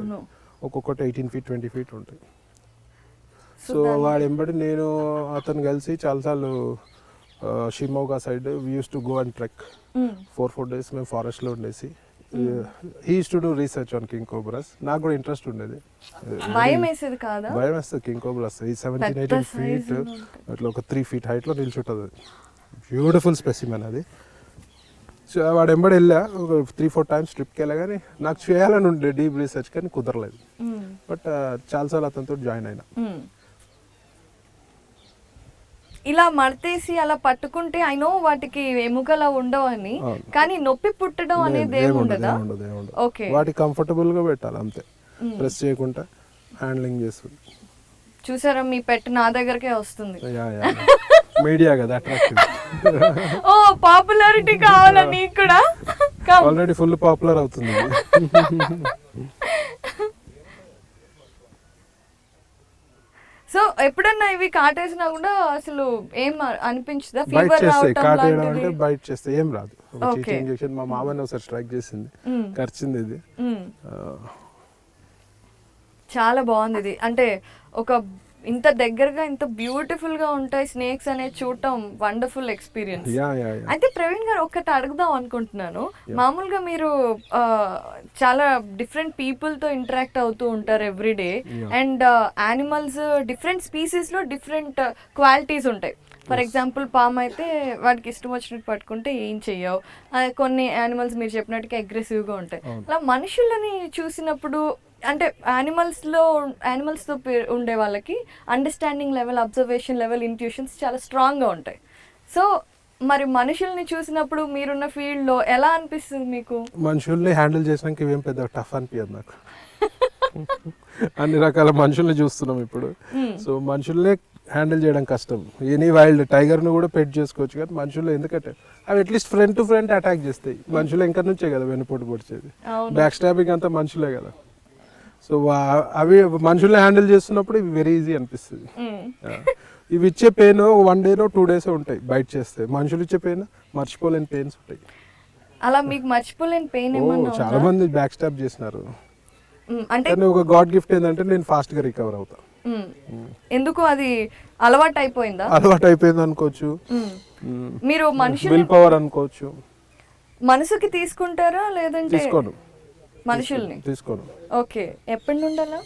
ఒక్కొక్కటి 18 feet 20 feet ఉంటాయి. సో వాడు ఎంబడి నేను అతను కలిసి చాలాసార్లు Shimoga side we use to go and trek 4 days మేము ఫారెస్ట్లో ఉండేసి he use to do research on king cobras. నాకు కూడా ఇంట్రెస్ట్ ఉండేది. భయం వేసేది కాదా? భయం వేస్తుంది కింగ్ కోబ్రాస్. ఈ 17-18 feet అట్లా ఒక 3 feet హైట్లో నిల్చుంటుంది. బ్యూటిఫుల్ స్పెసిమెన్ అది. సో వాడు ఎంబడి వెళ్ళా ఒక 3-4 times ట్రిప్కి వెళ్ళా, కానీ నాకు చేయాలని ఉండే డీప్ రీసెర్చ్, కానీ కుదరలేదు. బట్ చాలాసార్లు అతనితో జాయిన్ అయినా. ఇలా మడతేసి అలా పట్టుకుంటే ఐ నో వాటికి ఎముకలా ఉండవు అని, కానీ నొప్పి పుట్టడం అనేది ఏముండదా? ఓకే. వాటి కంఫర్టబుల్ గా పెట్టాలి అంతే, ప్రెస్ చేయకుండా హ్యాండ్లింగ్ చేస్తుంది. చూసారా, మీ పెట్ నా దగ్గరకే వస్తుంది. మీడియా కదా అట్రాక్టివ్. ఓ పాపులారిటీ కావాలా నీకు కూడా? ఆల్రెడీ ఫుల్ పాపులర్ అవుతుంది. సో ఎప్పుడన్నా ఇవి కాటేసినా కూడా అసలు ఏం అనిపించదా? బైట్ ఫీవర్ చేస్తాయి, కాటేయడం రావడం అంటే బైట్ చేస్తే ఏం రాదు. ఇంజెక్షన్ మా మామని ఒకసారి స్ట్రైక్ చేసింది, ఖర్చింది ఇది. చాలా బాగుంది ఇది. అంటే ఒక ఇంత దగ్గరగా ఇంత బ్యూటిఫుల్ గా ఉంటాయి స్నేక్స్ అనేది చూడటం వండర్ఫుల్ ఎక్స్పీరియన్స్. అయితే ప్రవీణ్ గారు ఒకటి అడుగుదాం అనుకుంటున్నాను. మామూలుగా మీరు చాలా డిఫరెంట్ పీపుల్ తో ఇంటరాక్ట్ అవుతూ ఉంటారు everyday, and animals different species లో డిఫరెంట్ క్వాలిటీస్ ఉంటాయి. ఫర్ ఎగ్జాంపుల్ పామ్ అయితే వాడికి ఇష్టం వచ్చినట్టు పట్టుకుంటే ఏం చెయ్యవు. కొన్ని యానిమల్స్ మీరు చెప్పినట్టుగా అగ్రెసివ్గా ఉంటాయి. అలా మనుషులని చూసినప్పుడు అంటే యానిమల్స్తో ఉండే వాళ్ళకి understanding level, observation level, intuitions చాలా స్ట్రాంగ్గా ఉంటాయి. సో మరి మనుషుల్ని చూసినప్పుడు మీరున్న ఫీల్డ్లో ఎలా అనిపిస్తుంది మీకు? మనుషుల్ని హ్యాండిల్ చేసినాక ఇవేం పెద్ద టఫ్ అనిపించదు నాకు. అన్ని రకాల మనుషుల్ని చూస్తున్నాం ఇప్పుడు. సో మనుషుల్నే హ్యాండిల్ చేయడం కష్టం. ఎనీ వైల్డ్ టైగర్ను కూడా పెట్ చేసుకోవచ్చు, కానీ మనుషులు ఎందుకంటే అవి at least front to front attack చేస్తాయి. మనుషులు ఇంకా నుంచే కదా వెనుపోటు పొడిచేది, బ్యాక్ స్టాబింగ్ అంతా మనుషులే కదా. సో అవి మనుషుల్ని హ్యాండిల్ చేస్తున్నప్పుడు ఇవి వెరీ ఈజీ అనిపిస్తుంది. ఇవి ఇచ్చే పెయిన్ 1 day 2 days ఉంటాయి బైట్ చేస్తే. మనుషులు ఇచ్చే పెయిన్ మర్చిపోలేని పెయిన్స్ ఉంటాయి. అలా మీకు మర్చిపోలేని పెయిన్ ఏమన్నా? చాలా మంది బ్యాక్ స్టాబ్ చేసినారు. అంటే ఒక గాడ్ గిఫ్ట్ ఏంటంటే నేను ఫాస్ట్ గా రికవర్ అవుతా. ఎందుకు? అది అలవాటు అయిపోయిందా? అలవాటు అయిపోయింది అనుకోవచ్చు. మీరు మనుషులు విల్ పవర్ అనుకోవచ్చు. మనసుకి తీసుకుంటారా లేదంటే? తీసుకోను, మనుషుల్ని తీసుకోను. ఓకే. ఎప్పటి నుండి అలా?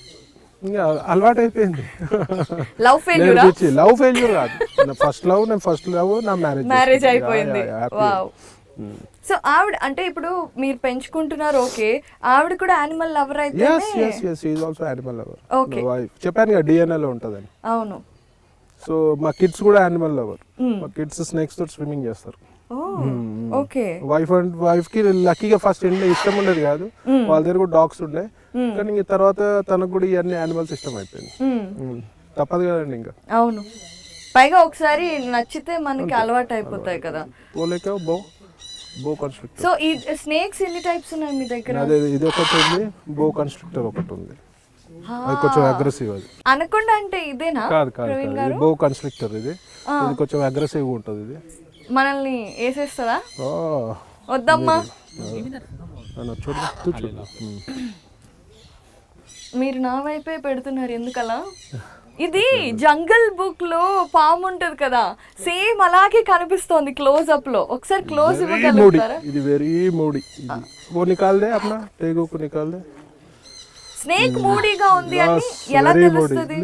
ఇంకా అలవాటు అయిపోయింది. Love failure? లవ్ ఫెయిల్యూర్ కాదు, ఫస్ట్ లవ్ నా మ్యారేజ్ అయిపోయింది. వావ్. సో ఆవిడ అంటే ఇప్పుడు మీరు పెంచుకుంటున్నారు, ఓకే, ఆవిడ కూడా యానిమల్ లవర్ అయితే? చెప్పాను కదా డిఎన్ఏ లో ఉంటదని. అవును. సో మా కిడ్స్ కూడా యానిమల్ లవర్. మా కిడ్స్ స్నేక్స్ తోటి స్విమ్మింగ్ చేస్తారు. ఓకే. వైఫ్ కి లక్కీగా ఫస్ట్ ఇష్టం ఉండేది కాదు, వాళ్ళ దగ్గర కూడా డాగ్స్ ఉండే, కానీ ఇంక తర్వాత తనకు కూడా ఇవన్నీ యానిమల్స్ ఇష్టం అయిపోయింది. తప్పదు కదండి ఇంకా. అవును. పైగా ఒకసారి నచ్చితే మనకి అలవాటు అయిపోతాయి కదా. పోలేక బో కన్స్ట్రక్టర్. సో ఈ స్నేక్స్ ఎన్ని టైప్స్ ఉన్నాయి మీ దగ్గర? అదే ఇది ఒకటి ఉంది, బో కన్స్ట్రక్టర్ ఒకటి ఉంది. అది కొంచెం అగ్రెసివ్. అది అనకొండ అంటే ఇదేనా? కాదు కాదు, బో కన్స్ట్రక్టర్ ఇది కొంచెం అగ్రెసివ్ గా ఉంటది. ఇది మనల్ని వేసేస్తుందా? వద్దమ్మా. మీరు నా వైపే పెడుతున్నారు ఎందుకలా? ఇది జంగల్ బుక్ లో పాము ఉంటది కదా, సేమ్ అలాగే కనిపిస్తోంది క్లోజ్ అప్ లో. ఒకసారి క్లోజ్ ఇవ్వగలుగుతారా? ఇది వెరీ మూడీ. वो निकाल दे अपना टेगो को निकाल दे. స్నేక్ మూడీగా ఉంది అని ఎలా తెలుస్తుంది?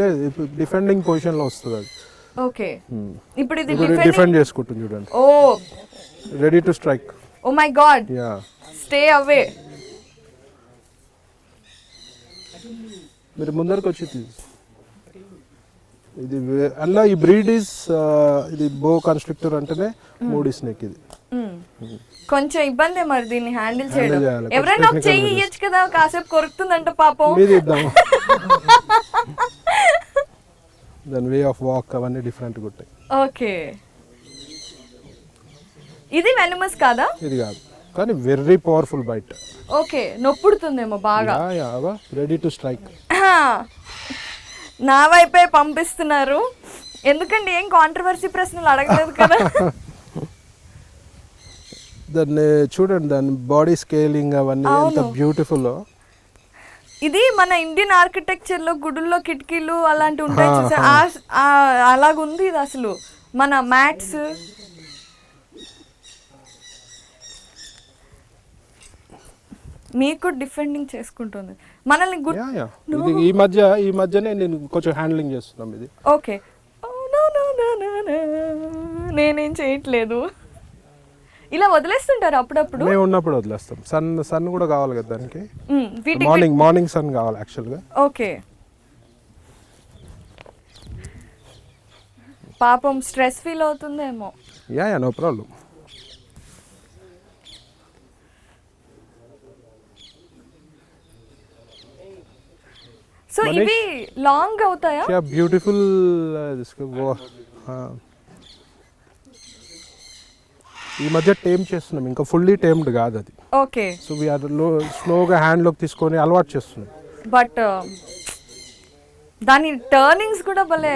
డిఫెండింగ్ పొజిషన్ లో వస్తుంది అది. ఓకే, ఇప్పుడు ఇది డిఫెండ్ చేసుకుంటుంది చూడండి. Oh ready to strike. Oh my god, yeah stay away. మీరు ముందరికి వచ్చి తీసు. ఇది అలా ఈ బ్రీడ్ ఇస్ ఇది బో కన్స్ట్రక్టర్ అంటేనే మూడీ స్నేక్. ఇది కొంచెం ఇబ్బంది మరి దీన్ని హ్యాండిల్ చేయడం. చేయాలి. ఎవరైనా ఒక చెయ్యి ఇయ్యచ్చు కదా, కాసేపు కొరుకుతుందంట పాపం. మీది ఇద్దాము. దాని వే ఆఫ్ వాక్ అవన్నీ డిఫరెంట్ ఉంటాయి. ఓకే, ఇది వెనమస్ కాదా? ఇది కాదు, కానీ వెరీ పవర్ఫుల్ బైట్. ఓకే, నొప్పుడుతుందేమో బాగా. Ready to strike. నా వైపే పంపిస్తున్నారు ఎందుకండి? ఏం కాంట్రవర్సీ ప్రశ్నలు అడగలేదు కదా. దాన్ని చూడండి, దాని బాడీ స్కేలింగ్ అవన్నీ ఎంత బ్యూటిఫుల్. ఇది మన ఇండియన్ ఆర్కిటెక్చర్ లో గుడుల్లో కిటికీలు అలాంటివి ఉంటాయి చూసారా, అలాగుంది ఇది అసలు. మన మ్యాట్స్ మీకు డిఫెండింగ్ చేసుకుంటుంది మనల్ని. ఈ మధ్యనే నేను కొంచెం హ్యాండ్లింగ్ చేస్తున్నాం ఇది. ఓకే, నేనేం చేయట్లేదు, ఇలా వదిలేస్తుంటారు అప్పుడప్పుడు. మేము ఉన్నప్పుడు వదిలేస్తాం. సన్ కూడా కావాలి కదా దానికి. మార్నింగ్ సన్ కావాలి యాక్చువల్గా. ఓకే, పాపం స్ట్రెస్ ఫీల్ అవుతుందేమో. Yeah no problem. సో ఇవి లాంగ్ అవుతాయా? Yeah beautiful. ఈ మధ్య టేమ్ చేస్తున్నాం, ఇంకా ఫుల్లీ టేమ్డ్ కాదు అది. ఓకే, సో వీఆర్ స్లోగా హ్యాండ్లోకి తీసుకొని అలవాటు చేస్తున్నాం. బట్ దాని టర్నింగ్స్ కూడా భలే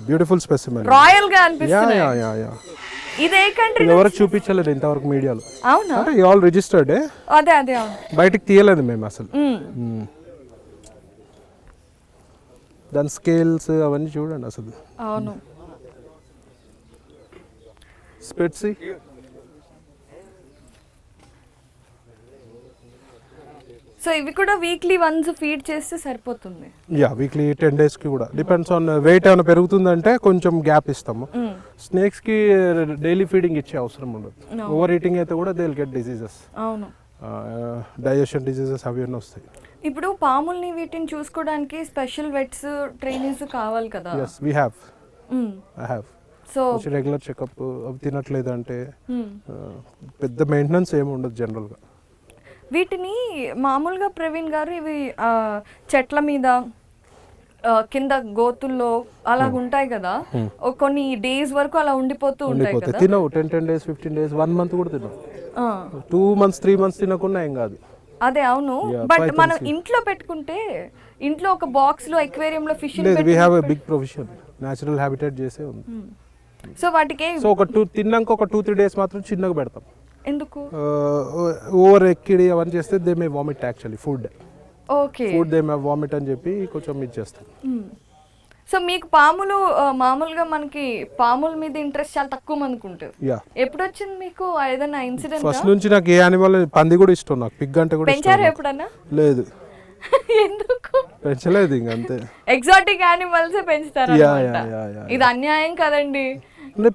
బ్యూటిఫుల్ స్పెసిమెన్, రాయల్ గా అనిపిస్తుంది. ఇది ఏ కంట్రీ? ఎవరికి చూపించలేదు ఇంతవరకు మీడియాలో. అవునా? All registered. అదే అవును, బయటికి తీయలేదు మేము అసలు. దాని స్కేల్స్ అవన్నీ చూడండి అసలు. అవును. స్పెట్స్ సో ఇవి కూడా వీక్లీ వన్స్ ఫీడ్ చేస్తే సరిపోతుంది. యా వీక్లీ 10 days కి కూడా డిపెండ్స్ ఆన్ వెయిట్. ఏమైనా పెరుగుతుందంటే కొంచెం గ్యాప్ ఇస్తాము. స్నేక్స్ కి డైలీ ఫీడింగ్ ఇచ్చే అవసరం ఉండదు. ఓవర్ ఈటింగ్ అయితే కూడా దే విల్ గెట్ డిసీజెస్. అవును, డైజెషన్ డిసీజెస్ అవి అన్నీ వస్తాయి. ఇప్పుడు పాముల్ని వీటిని చూసుకోవడానికి స్పెషల్ వెట్స్ ట్రైనింగ్స్ కావాలి కదా? yes we have. I have. So regular checkup అవి తినట్లేదు అంటే పెద్ద మెయింటెనెన్స్ ఏమి ఉండదు జనరల్గా. వీటిని మామూలుగా ప్రవీణ్ గారు ఇవి చెట్ల మీద కింద గోతుల్లో అలా ఉంటాయి కదా, కొన్ని డేస్ వరకు అలా ఉండిపోతూ ఉంటాయి కదా. తినవు 10 days 15 days 1 month కూడా తినవు. 2 months 3 months తినకుండా ఏం కాదు. అదే అవును, బట్ మనం ఇంట్లో పెట్టుకుంటే ఇంట్లో ఒక బాక్స్ లో అక్వేరియం లో fish we have a big provision, natural habitat చేసే ఉంది. సో వాటికి సో తిన్నాక ఒక 2-3 days మాత్రం చిన్నగా పెడతాం. ఎందుకు? ఓవర్ ఎక్కిడి అవన్నీ చేస్తే they may vomit actually food. Okay, food they may vomit అని చెప్పి కొంచెం ఇచ్చేస్తాం. సో మీకు పాములు మామూలుగా మనకి పాముల మీద ఇంట్రెస్ట్ చాలా తక్కువ మందికి ఉంటుంది. ఎప్పుడు వచ్చింది మీకు ఏదైనా ఇన్సిడెంట్? ఫస్ట్ నుంచి నాకు ఏ యానిమల్, పంది కూడా ఇష్టం, నాకు పిగ్ అంటే కూడా ఇష్టం. పెంచారా ఎప్పుడన్నా? లేదు. ఎందుకు పెంచలేదు, ఇంక అంతే. ఎగ్జాటిక్ యానిమల్స్ పెంచుతారు. ఇది అన్యాయం కదండి.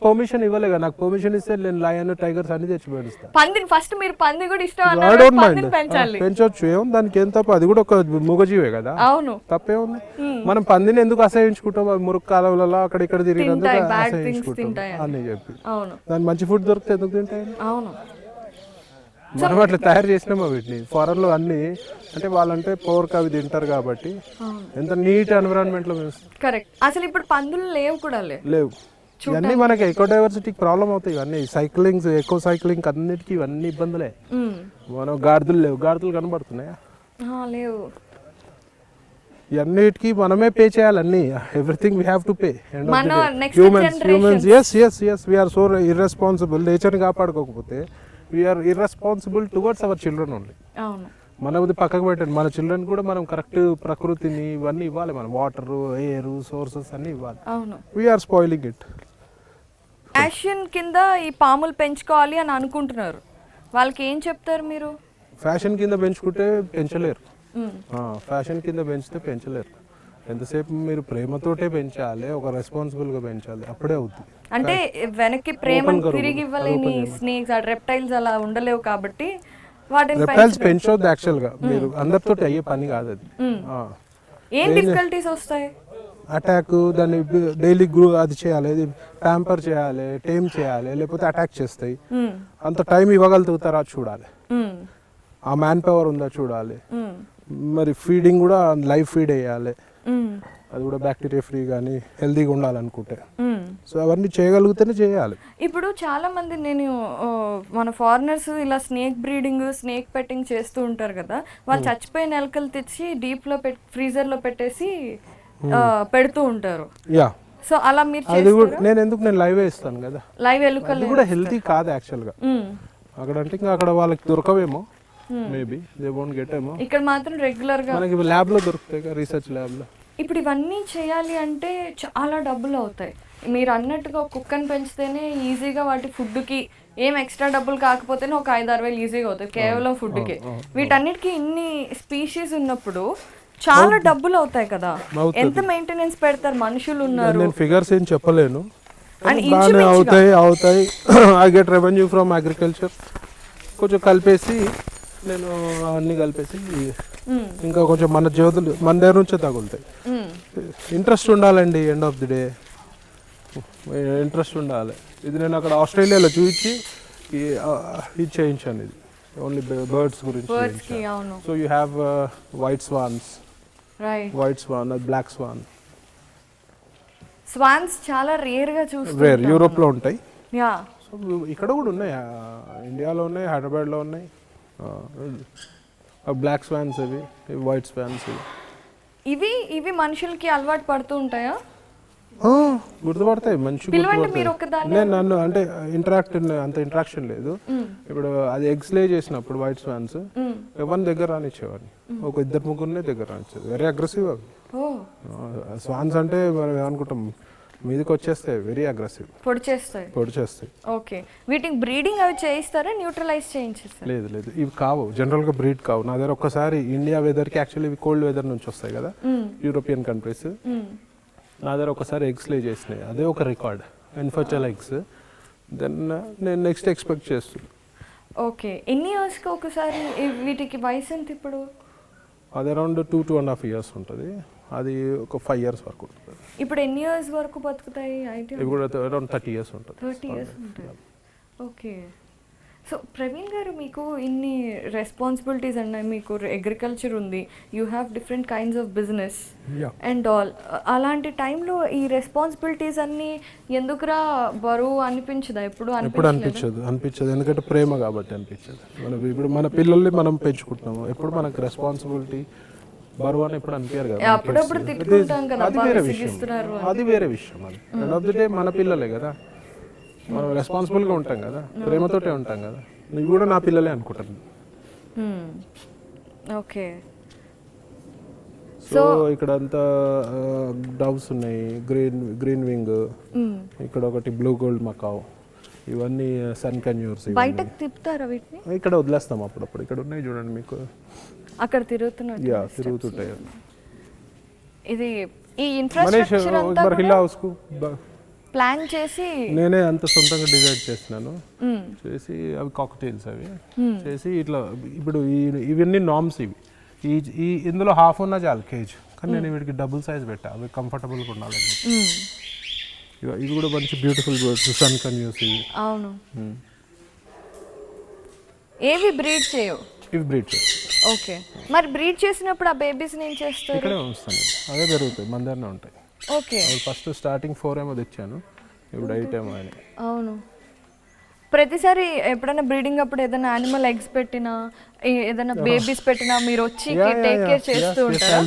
పర్మిషన్ ఇవ్వలేగా, నాకు పర్మిషన్ ఇస్తే నేను లయన్ టైగర్స్ అన్ని తెచ్చి పెంచుతాను. పందిని ఫస్ట్ మీరు పంది కూడా ఇష్టం అన్నారు, పందిని పెంచాలి. పెంచొచ్చు, ఏం దానికి ఏం తప్ప, అది కూడా ఒక మూగజీవే కదా. అవును, తప్పే ఉంది. మనం పందిని ఎందుకు అసహించుకుంటాం? మురుగు కాలువలలో అక్కడ ఇక్కడ తిరిగినందుకు అసహించుకుంటాం అని చెప్పి. దాని మంచి ఫుడ్ దొరికితే ఎందుకు తింటాయి? అవును, మనం అట్లా తయారు చేసినామా వీటిని. ఫారెన్ లో అన్ని అంటే వాళ్ళంటే పోర్క్ అవి తింటారు కాబట్టి ఎంత నీట్ ఎన్విరాన్మెంట్ లో పెంచుతారు. కరెక్ట్. అసలు ఇప్పుడు పందులు లేవు కూడా లేవు. ఇవన్నీ మనకి ఎకో డైవర్సిటీకి ప్రాబ్లం అవుతాయి. ఇవన్నీ సైక్లింగ్, ఎకో సైక్లింగ్ అన్నిటికీ ఇవన్నీ ఇబ్బందులే. మనం గాడిదలు లేవు, గాడిదలు కనబడుతున్నాయా? లేవు. ఇవన్నిటికీ మనమే పే చేయాలి అన్ని. Everything we have to pay. Humans yes we are so irresponsible. నేచర్ని కాపాడుకోకపోతే we are irresponsible towards our children only. అవును. మనది పక్కకు పెట్టండి, మన చిల్డ్రన్ కూడా మనం కరెక్ట్ ప్రకృతిని ఇవన్నీ ఇవ్వాలి, మనం వాటర్, ఎయిర్, సోర్సెస్ అన్నీ ఇవ్వాలి. అవును. We are spoiling it. ఫ్యాషన్ కింద ఈ పాములు పెంచుకోవాలి అని అనుకుంటున్నారు, వాళ్ళకి ఏం చెప్తారు మీరు? ఫ్యాషన్ కింద పెంచుకుంటే పెంచలేరు, ఫ్యాషన్ కింద పెంచితే పెంచలేరు. ఎంతసేపు మీరు ప్రేమతోటే పెంచాలి, ఒక రెస్పాన్సిబుల్గా పెంచాలి, అప్పుడే అవుతుంది. అంటే వెనక్కి ప్రేమ తిరిగి ఇవ్వలేని స్నేక్స్, రెప్టైల్స్ అలా ఉండలేవు కాబట్టి వాటిని రెప్టైల్స్ పెంచొద్దు యాక్చువల్గా, మీరు అందరితో అయ్యే పని కాదు అది. ఏం డిఫికల్టీస్ వస్తాయి? అటాక్, దాన్ని డైలీ అది చేయాలి, అది ప్యాంపర్ చేయాలి, టేమ్ చేయాలి, లేకపోతే అటాక్ చేస్తాయి. అంత టైం ఇవ్వగలుగుతారా చూడాలి, ఆ మ్యాన్ పవర్ ఉందా చూడాలి. మరి ఫీడింగ్ కూడా లైవ్ ఫీడ్ వేయాలి, అది కూడా బ్యాక్టీరియా ఫ్రీ కానీ హెల్తీగా ఉండాలనుకుంటే. సో అవన్నీ చేయగలిగితేనే చేయాలి. ఇప్పుడు చాలా మంది నేను మన ఫారినర్స్ ఇలా స్నేక్ బ్రీడింగ్, స్నేక్ పెట్టింగ్ చేస్తూ ఉంటారు కదా, వాళ్ళు చచ్చిపోయిన ఎలకలు తెచ్చి డీప్ లో ఫ్రీజర్ లో పెట్టేసి పెడుతూ ఉంటారు. యా, సో అలా మీరు అది కూడా నేను లైవ్ ఇస్తాను కదా, లైవ్ ఎలుకలు కూడా హెల్తీ కాదు యాక్చువల్గా. అక్కడ అంటే ఇంకా అక్కడ వాళ్ళకి దొరకవేమో, మేబీ దే వోంట్ గెట్ ఏమో. ఇక్కడ మాత్రం రెగ్యులర్ గా మనకి ల్యాబ్ లో దొరుకుతాయి, రీసెర్చ్ ల్యాబ్ లో. ఇప్పుడు ఇవన్నీ చేయాలి అంటే చాలా డబ్బులు అవుతాయి. మీరు అన్నట్టుగా కుక్కని పెంచితేనే ఈజీగా వాటి ఫుడ్కి ఏం ఎక్స్ట్రా డబ్బులు కాకపోతేనే ఒక 5-6 వేలు ఈజీగా అవుతాయి కేవలం ఫుడ్కి. వీటన్నిటికీ ఇన్ని స్పీషీస్ ఉన్నప్పుడు చాలా డబ్బులు అవుతాయి కదా, ఎంత మెయింటెనెన్స్ పెడతారు? మనుషులు ఉన్నారు, నేను ఫిగర్స్ ఏం చెప్పలేను, అవుతాయి. I get revenue from agriculture, కొంచెం కలిపేసి నేను అన్ని కలిపేసి ఇంకా కొంచెం మన జ్యోతులు మన దగ్గర నుంచే తగులుతాయి. ఇంట్రెస్ట్ ఉండాలండి, end of the day interest ఉండాలి. ఇది నేను అక్కడ ఆస్ట్రేలియాలో చూపించి ఇది చేయించాను, ఇది ఓన్లీ బర్డ్స్ గురించి. So you have white swans, black swan. Swans చాలా రేర్ గా చూస్తాం, రేర్, యూరోప్ లో ఉంటాయి. యా, సో ఇక్కడ కూడా ఉన్నాయి, ఇండియాలో ఉన్నాయి, హైదరాబాద్ లో ఉన్నాయి. బ్లాక్ స్వాన్స్, అవి వైట్ స్వాన్స్. ఇవి మనుషులకి అలవాటు పడుతూ ఉంటాయా? గుర్తుపడతాయి, మంచి నన్ను అంటే అంత ఇంటరాక్షన్ లేదు. ఇప్పుడు అది ఎగ్స్ లే చేసినప్పుడు వైట్ స్వాన్స్ ఎవరిని దగ్గర రానిచ్చేవాడిని, ఒక 2-3 దగ్గర రానిచ్చేది. వెరీ అగ్రెసివ్ అవి స్వాన్స్ అంటే మనం ఏమనుకుంటాం, మీదకి వచ్చేస్తాయి, వెరీ అగ్రెసివ్, పొడి చేస్తాయి. ఓకే, వీటికి బ్రీడింగ్ అవి చేయిస్తారా, న్యూట్రలైజ్ చేయించేస్తారా? లేదు, ఇవి కావు, జనరల్గా బ్రీడ్ కావు. నా దగ్గర ఒక్కసారి ఇండియా వెదర్కి, యాక్చువల్లీ ఇవి కోల్డ్ వెదర్ నుంచి వస్తాయి కదా, యూరోపియన్ కంట్రీస్. నా దగ్గర ఒకసారి ఎగ్స్ లే చేసినాయి, అదే ఒక రికార్డ్, ఇన్ఫర్టైల్ ఎగ్స్. దెన్ నేను నెక్స్ట్ ఎక్స్పెక్ట్ చేస్తున్నాను. ఓకే, ఎన్ని ఇయర్స్కి ఒకసారి వీటికి వయసు ఎంత ఇప్పుడు? అది అరౌండ్ 2-2.5 years ఉంటుంది, అది ఒక 5 years వరకు ఉంటుంది. ఇప్పుడు ఎన్ని ఇయర్స్ వరకు బతుకుతాయి? ఇప్పుడు అరౌండ్ 30 years ఉంటుంది. 30 years ఉంటాయి. ఓకే, సో ప్రవీణ్ గారు, మీకు ఇన్ని రెస్పాన్సిబిలిటీస్ ఉన్నాయి, మీకు అగ్రికల్చర్ ఉంది, you have different kinds of business and all. అలాంటి టైంలో ఈ రెస్పాన్సిబిలిటీస్ అన్నీ ఎందుకురా బరువు అనిపించదా? ఎప్పుడు అనిపించదు, ఎందుకంటే ప్రేమ కాబట్టి అనిపించదు. ఇప్పుడు మన పిల్లల్ని మనం పెంచుకుంటున్నాము, ఎప్పుడు మనకు రెస్పాన్సిబిలిటీ బరువు అని ఎప్పుడు అనిపించారు కదా. అప్పుడప్పుడు తిట్టుకుంటాం కదా, అది వేరే విషయం. అది ఎండ్ ఆఫ్ ది డే మన పిల్లలే కదా, మనం రెస్పాన్సిబుల్గా ఉంటాం కదా, ప్రేమతోటే ఉంటాం కదా. నువ్వు కూడా నా పిల్లలే అనుకుంటాను. ఓకే, సో ఇక్కడ అంతా డవ్స్ ఉన్నాయి, గ్రీన్ వింగ్, ఇక్కడ ఒకటి బ్లూ గోల్డ్ మకావ్, ఇవన్నీ సన్ కన్యూర్స్. బయటకు తిప్పుతారా వీటిని? ఇక్కడ వదిలేస్తాం అప్పుడప్పుడు. ఇక్కడ ఉన్నాయి చూడండి, మీకు అక్కడ తిరుగుతుంటాయి. ఇది ఈ ఇన్ఫ్రాస్ట్రక్చర్ అంతా హిల్ హౌస్ కు ప్లాన్ చేసి నేనే అంత సొంతంగా డిజైన్ చేస్తున్నాను. చేసి అవి కాక్టైల్స్ అవి చేసి ఇట్లా. ఇప్పుడు ఇవన్నీ నామ్స్, ఈ ఇందులో హాఫ్ ఉన్నా చాలు కేజ్, కానీ నేను వీటికి డబుల్ సైజ్ పెట్టా, అవి కంఫర్టబుల్గా ఉండాలి. ఇవి కూడా మంచి బ్యూటిఫుల్ బర్డ్స్, సన్ కన్యూస్ ఇవి. అవును, ఏవి బ్రీడ్ చేయవు? ఇవి బ్రీడ్ చేయవు. ఓకే, మరి బ్రీడ్ చేసినప్పుడు ఆ బేబీస్ నేను చేస్తాను, ఇక్కడే ఉంచుతాను, అదే పెరుగుతాయి, మన దగ్గరనే ఉంటాయి. ఓకే, ఫస్ట్ స్టార్టింగ్ 4 ఏమో తెచ్చాను, ఇప్పుడు 8 ఏమో అని. అవును, ప్రతిసారి ఎప్పుడైనా బ్రీడింగ్ అప్పుడు ఏదైనా యానిమల్ ఎగ్స్ పెట్టినా, ఏదైనా బేబీస్ పెట్టినా మీరు వచ్చి టేక్ కేర్ చేస్తూ ఉంటారా?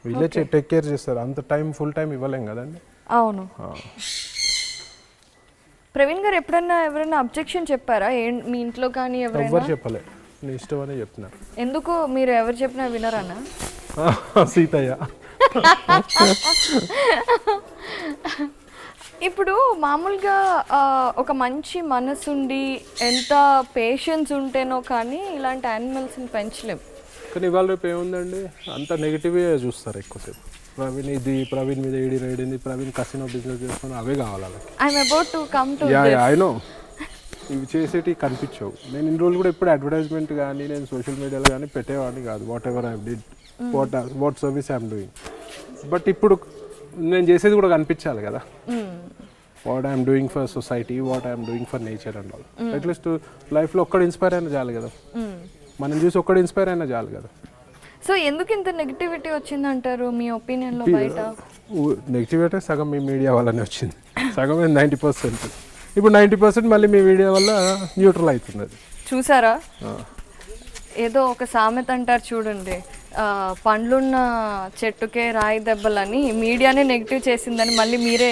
వీళ్ళే టేక్ కేర్ చేస్తారు, అంత టైం ఫుల్ టైం ఇవ్వలేం కదండి. అవును. ప్రవీణ్ గారు, ఎప్పుడన్నా ఎవరైనా అబ్జెక్షన్ చెప్పారా మీ ఇంట్లో కానీ? ఎవరు చెప్పలే. నీ ఇష్టం అని చెప్తున్నారు. ఎందుకు మీరు ఎవరు చెప్పినా వినరన్నా? సీతయ్య. ఇప్పుడు మామూలుగా ఒక మంచి మనసుండి ఎంత పేషెన్స్ ఉంటేనో కానీ ఇలాంటి యానిమల్స్ని పెంచలేం. కానీ ఇవాళ రేపు ఏముందండి, అంత నెగిటివే చూస్తారు ఎక్కువసేపు. ప్రవీణ్ ఇది, ప్రవీణ్ మీద ఏడి రైడింది, ప్రవీణ్ కసినో బిజినెస్ చేసుకుని అవే కావాలి వాళ్ళకి. I'm about to come to I know. ఇవి చేసేటి కనిపించవు. నేను ఇన్ని రోజులు కూడా ఎప్పుడు అడ్వర్టైజ్మెంట్ కానీ నేను సోషల్ మీడియాలో కానీ పెట్టేవాడిని కాదు. What ever I did, what service I'm doing. But ఇప్పుడు నేను చేసేది కూడా కనిపించాలి కదా. What I'm doing for society, what I'm doing for nature and all. At least లైఫ్లో ఒక్కడు ఇన్స్పైర్ అయినా చాలు కదా. మనం చూసి ఒక్కడు ఇన్స్పైర్ అయినా చాలు కదా. సో ఎందుకు ఇంత నెగిటివిటీ వచ్చిందంటారు మీ ఒపీనియన్లో? బయట నెగిటివిటీ సగం మీ మీడియా వల్లనే వచ్చింది, సగం 90%. ఇప్పుడు 90% మళ్ళీ మీ మీడియా వల్ల న్యూట్రల్ అవుతుంది. చూసారా, ఏదో ఒక సామెత అంటారు చూడండి, పండ్లున్న చెట్టుకే రాయి దెబ్బలని. మీడియానే నెగిటివ్ చేసిందని మళ్ళీ మీరే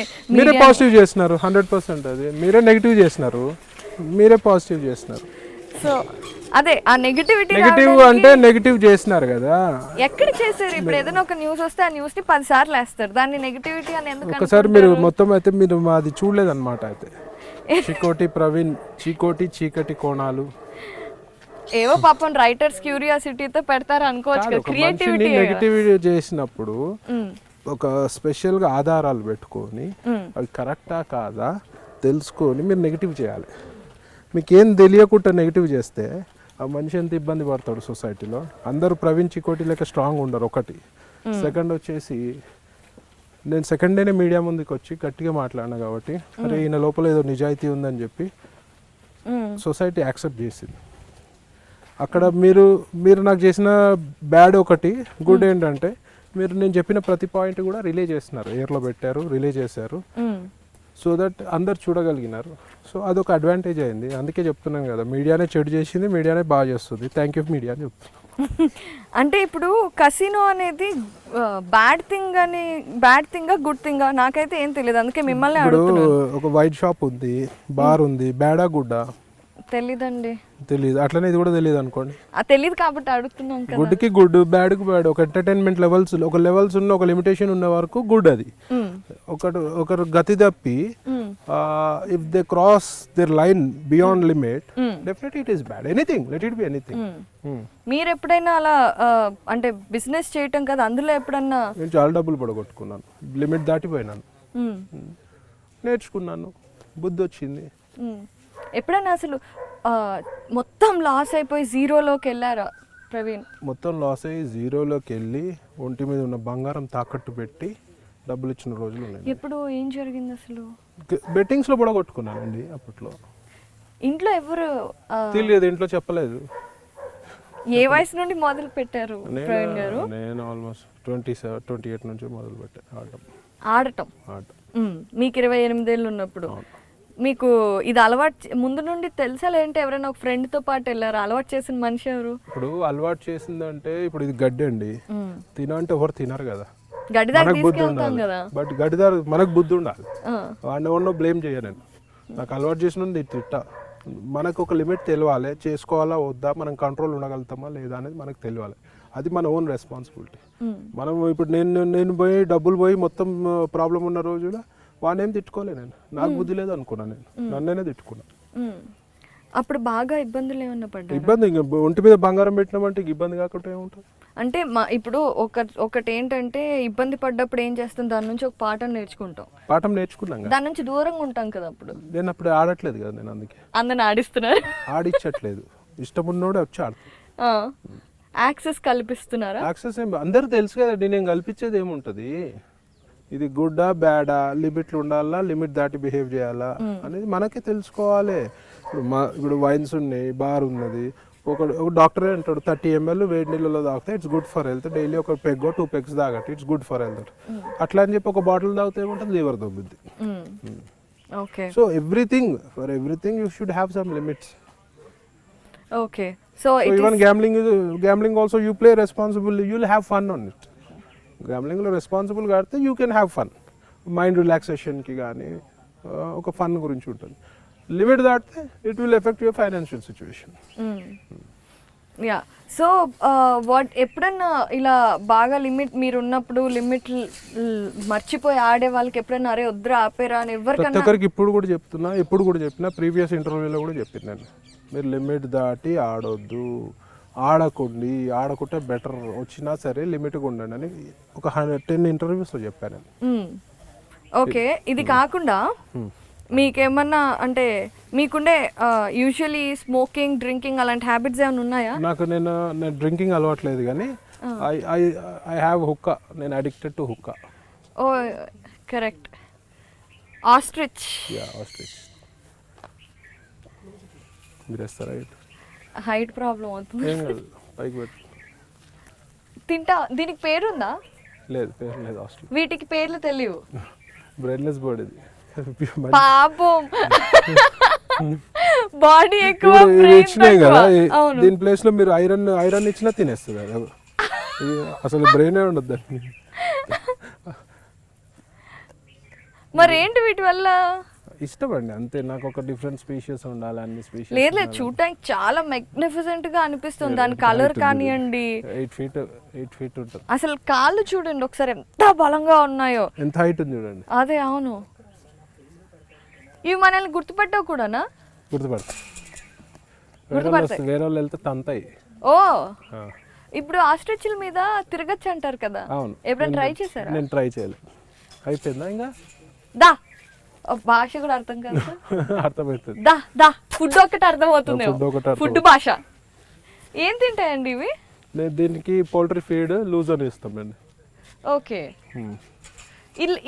పాజిటివ్ చేస్తున్నారు. 100% అది మీరే నెగిటివ్ చేస్తున్నారు, మీరే పాజిటివ్ చేస్తున్నారు. సో అదే ఆ నెగిటివిటీ అంటే నెగిటివ్ చేస్తున్నారు కదా. ఎక్కడ చేశారు? ఇప్పుడు ఏదైనా ఒక న్యూస్ వస్తే ఆ న్యూస్ ని 10 సార్లు వేస్తారు, దాన్ని నెగిటివిటీ అని ఎందుకు? ఒకసారి మీరు మొత్తం అయితే మీరు మాది చూడలేదన్నమాట. అయితే చికోటి ప్రవీణ్, చీకటి కోణాలు ఏవో పాపం రైటర్స్ క్యూరియాసిటీతో పెడతారు అనుకోవచ్చు. క్రియేటివిటీ నెగిటివిటీ చేసినప్పుడు ఒక స్పెషల్ గా ఆధారాలు పెట్టుకొని అవి కరెక్టా కాదా తెలుసుకొని మీరు నెగిటివ్ చేయాలి. మీకు ఏం తెలియకుండా నెగిటివ్ చేస్తే ఆ మనిషి ఎంత ఇబ్బంది పడతాడు సొసైటీలో. అందరూ ప్రవీణ్ చికోటి లేక స్ట్రాంగ్ ఉండరు. ఒకటి. సెకండ్ వచ్చేసి నేను సెకండ్ డేనే మీడియా ముందుకు వచ్చి గట్టిగా మాట్లాడినా కాబట్టి అరే ఈయన లోపల ఏదో నిజాయితీ ఉందని చెప్పి సొసైటీ యాక్సెప్ట్ చేసింది. అక్కడ మీరు నాకు చేసిన బ్యాడ్ ఒకటి, గుడ్ ఏంటంటే మీరు నేను చెప్పిన ప్రతి పాయింట్ కూడా రిలే చేస్తున్నారు, ఎయిర్లో పెట్టారు, రిలే చేశారు. సో దట్ అందరు చూడగలిగినారు. సో అదొక అడ్వాంటేజ్ అయింది. అందుకే చెప్తున్నాను కదా, మీడియానే చెడు చేసింది, మీడియానే బాగా చేస్తుంది. థ్యాంక్ యూ మీడియా అని చెప్తున్నాను. అంటే ఇప్పుడు కసినో అనేది బ్యాడ్ థింగ్ గుడ్ థింగ్ నాకైతే ఏం తెలియదు, అందుకే మిమ్మల్ని అడుగుతున్నాను. ఒక వైట్ షాప్ ఉంది, బార్ ఉంది, బ్యాడా గుడ్డా తెలీదండి. తెలియదు, అట్లనే ఇది కూడా తెలియదు అనుకోండి. తెలియదు కాబట్టి అడుగుతున్నాం కదా. గుడ్కి గుడ్, బ్యాడ్కి బ్యాడ్. ఒక ఎంటర్టైన్మెంట్ లెవెల్స్, ఒక లెవెల్స్ ఉన్న, ఒక లిమిటేషన్ ఉన్న వరకు గుడ్. అది ఒకరు గతి తప్పి if they cross there line beyond limit, definitely it is bad. Anything, let it be anything. మీరు ఎప్పుడైనా అలా అంటే బిజినెస్ చేయటం కదా, అందులో ఎప్పుడన్నా? నేను చాలా డబ్బులు పడగొట్టుకున్నాను, లిమిట్ దాటిపోయినాను, నేర్చుకున్నాను, బుద్ధి వచ్చింది. ఎప్పుడైనా అసలు మొత్తం లాస్ అయిపోయి జీరోలోకి వెళ్ళారా ప్రవీణ్? మొత్తం లాస్ అయ్యి జీరోలోకి వెళ్ళి ఒంటి మీద ఉన్న బంగారం తాకట్టు పెట్టి డబ్బులు ఇచ్చిన రోజులు ఉన్నాయి. ఎప్పుడు ఏం జరిగింది అసలు? బెట్టింగ్స్లో కూడా కొట్టుకున్నానండి. అప్పట్లో ఇంట్లో ఎవరు తెలియదు, ఇంట్లో చెప్పలేదు. ఏ వయసు నుండి మొదలు పెట్టారు ప్రవీణ్ గారు? నేను ఆల్మోస్ట్ 27-28 నుంచి మొదలు పెట్టాను ఆడటం. మీకు 28 ఏళ్ళు ఉన్నప్పుడు మీకు ఇది అలవాటు ముందు నుండి తెలుసా, లేదంటే ఎవరైనా ఒక ఫ్రెండ్తో పాటు వెళ్ళారు? అలవాటు చేసిన మనిషి ఎవరు? ఇప్పుడు అలవాటు చేసిందంటే ఇప్పుడు ఇది గడ్డి అండి, తినంటే ఎవరు తినరు కదా, గడ్డి దాకా తీసుకెళ్తాం కదా. బట్ గడ్డిదారు మనకు బుద్ధి ఉండాలి. వాడిని ఎవరినో బ్లేమ్ చేయను. నాకు అలవాటు చేసిన తిట్ట. మనకు ఒక లిమిట్ తెలియాలి, చేసుకోవాలా వద్దా, మనం కంట్రోల్ ఉండగలుగుతామా లేదా అనేది మనకు తెలియాలి. అది మన ఓన్ రెస్పాన్సిబిలిటీ. మనం ఇప్పుడు నేను పోయి డబ్బులు పోయి మొత్తం ప్రాబ్లం ఉన్న రోజులో వాడినేం తిట్టుకోలే, నేను నాకు బుద్ధి లేదు అనుకున్నాను, నేను నన్నేనే తిట్టుకున్నాను. అప్పుడు బాగా ఇబ్బందులు ఏమన్నా పడ్డా? ఇబ్బంది ఇంకా ఒంటి మీద బంగారం పెట్టినామంటే ఇబ్బంది కాకుండా ఏముంటుంది అంటే ఇప్పుడు ఒకటి ఏంటంటే ఇబ్బంది పడ్డప్పుడు ఏం చేస్తాం, దాని నుంచి ఒక పాఠం నేర్చుకుంటాం. పాఠం నేర్చుకున్నాం, దాని నుంచి దూరంగా ఉంటాం కదా. అప్పుడు నేను అప్పుడు ఆడట్లేదు కదా, నేను అందుకే అందరిని ఆడిస్తున్నారు. ఆడిచ్చట్లేదు, ఇష్టం ఉన్నోడే వచ్చి ఆడు. యాక్సెస్ కల్పిస్తున్నారా? యాక్సెస్ ఏం అందరూ తెలుసు కదండి, నేను కల్పించేది ఏముంటుంది. ఇది గుడ్డా బ్యాడా, లిమిట్లు ఉండాలా, లిమిట్ దాటి బిహేవ్ చేయాలా అనేది మనకే తెలుసుకోవాలి. ఇప్పుడు వైన్స్ ఉన్నాయి, బార్ ఉన్నది, ఒక డాక్టరే అంటాడు 30 ml వేడి నీళ్ళలో తాగితే it's good for health, daily ఒక పెగ్గో 2 పెగ్స్ తాగట్టు ఇట్స్ గుడ్ ఫర్ హెల్త్. అట్లా అని చెప్పి ఒక బాటిల్ తాగితే ఏముంటుంది, లివర్ దొబ్బుద్ది. So for everything you should have some limits. Okay, so even gambling also you play responsible, you will have fun on it. గ్యాంబ్లింగ్లో రెస్పాన్సిబుల్గా ఆడితే you can have fun, mind రిలాక్సేషన్కి కానీ ఒక ఫన్ గురించి ఉంటుంది. లిమిట్ దాటితే it will effect your financial situation. Yeah so what ఎప్పుడన్నా ఇలా బాగా లిమిట్ మీరు ఉన్నప్పుడు లిమిట్ మర్చిపోయి ఆడే వాళ్ళకి ఎప్పుడన్నా అరే వద్దురా ఆపేరా అని ప్రతి ఎవరికన్నా ఒక్కరికి ఇప్పుడు కూడా చెప్తున్నా, ఎప్పుడు కూడా చెప్పినా, ప్రీవియస్ ఇంటర్వ్యూలో కూడా చెప్పినాను, మీరు లిమిట్ దాటి ఆడొద్దు, ఆడకుండి, ఆడకుంటే బెటర్, వచ్చినా సరే లిమిట్గా ఉండండి అని ఒక 10 ఇంటర్వ్యూస్లో చెప్పాను. ఓకే, ఇది కాకుండా మీకేమన్నా అంటే మీకుండే యూజువలీ స్మోకింగ్, డ్రింకింగ్ అలాంటి హ్యాబిట్స్ ఏమైనా ఉన్నాయా? నాకు నేను డ్రింకింగ్ అలవాట్లేదు కానీ ఐ హ్యావ్ హుక్కా, నేను అడిక్టెడ్ టు హుక్కా. Oh correct. ఆస్ట్రిచ్ ఆస్ట్రిచ్ మీరు వేస్తారా? హైట్ ప్రాబ్లం అవుతుంది. ఏం కాదు, పైకి పెట్టు. తింటా, దీనికి పేరుందా? లేదు, పేరు లేదు. ఆస్ట్రిచ్ వీటికి పేర్లు తెలియవు. బ్రెయిన్లెస్ బర్డ్ ఇది. పాపం బాడీ ఎక్కువ ఇచ్చినాయి కదా, దీని ప్లేస్ లో మీరు ఐరన్ ఇచ్చినా తినేస్తుంది అది. అసలు బ్రెయిన్ ఉండదు దాన్ని. మరేంటి వీటి వల్ల? ఇష్టం అండి అంతే, నాకు ఒక డిఫరెంట్ స్పీషియస్ ఉండాలి, అన్ని స్పీషియస్. లేదు చూడటానికి చాలా మ్యాగ్నిఫిసెంట్ గా అనిపిస్తుంది, దాని కలర్ కానివ్వండి. 8 feet ఉంటుంది. అసలు కాళ్ళు చూడండి ఒకసారి ఎంత బలంగా ఉన్నాయో, ఎంత హైట్ ఉంది చూడండి. అదే అవును. ఇవి మనల్ని గుర్తుపట్టావు కూడానా? గుర్తుపడతాయి, వేరే వాళ్ళు వెళ్తే తంతాయి. ఓ ఇప్పుడు ఆస్ట్రిచ్ల మీద తిరగచ్చు అంటారు కదా, అవును. ఎప్పుడైనా ట్రై చేశారా? నేను ట్రై చేయలేదు. అయిపోయిందా ఇంకా? దా భాష కూడా అర్థం కాదు. అర్థమవుతుంది. దా దా ఫుడ్ ఒకటి అర్థమవుతుంది, ఫుడ్ భాష. ఏం తింటాయండి ఇవి? నేను దీనికి పౌల్ట్రీ ఫీడ్ లూజ్ అని ఇస్తామండి. ఓకే,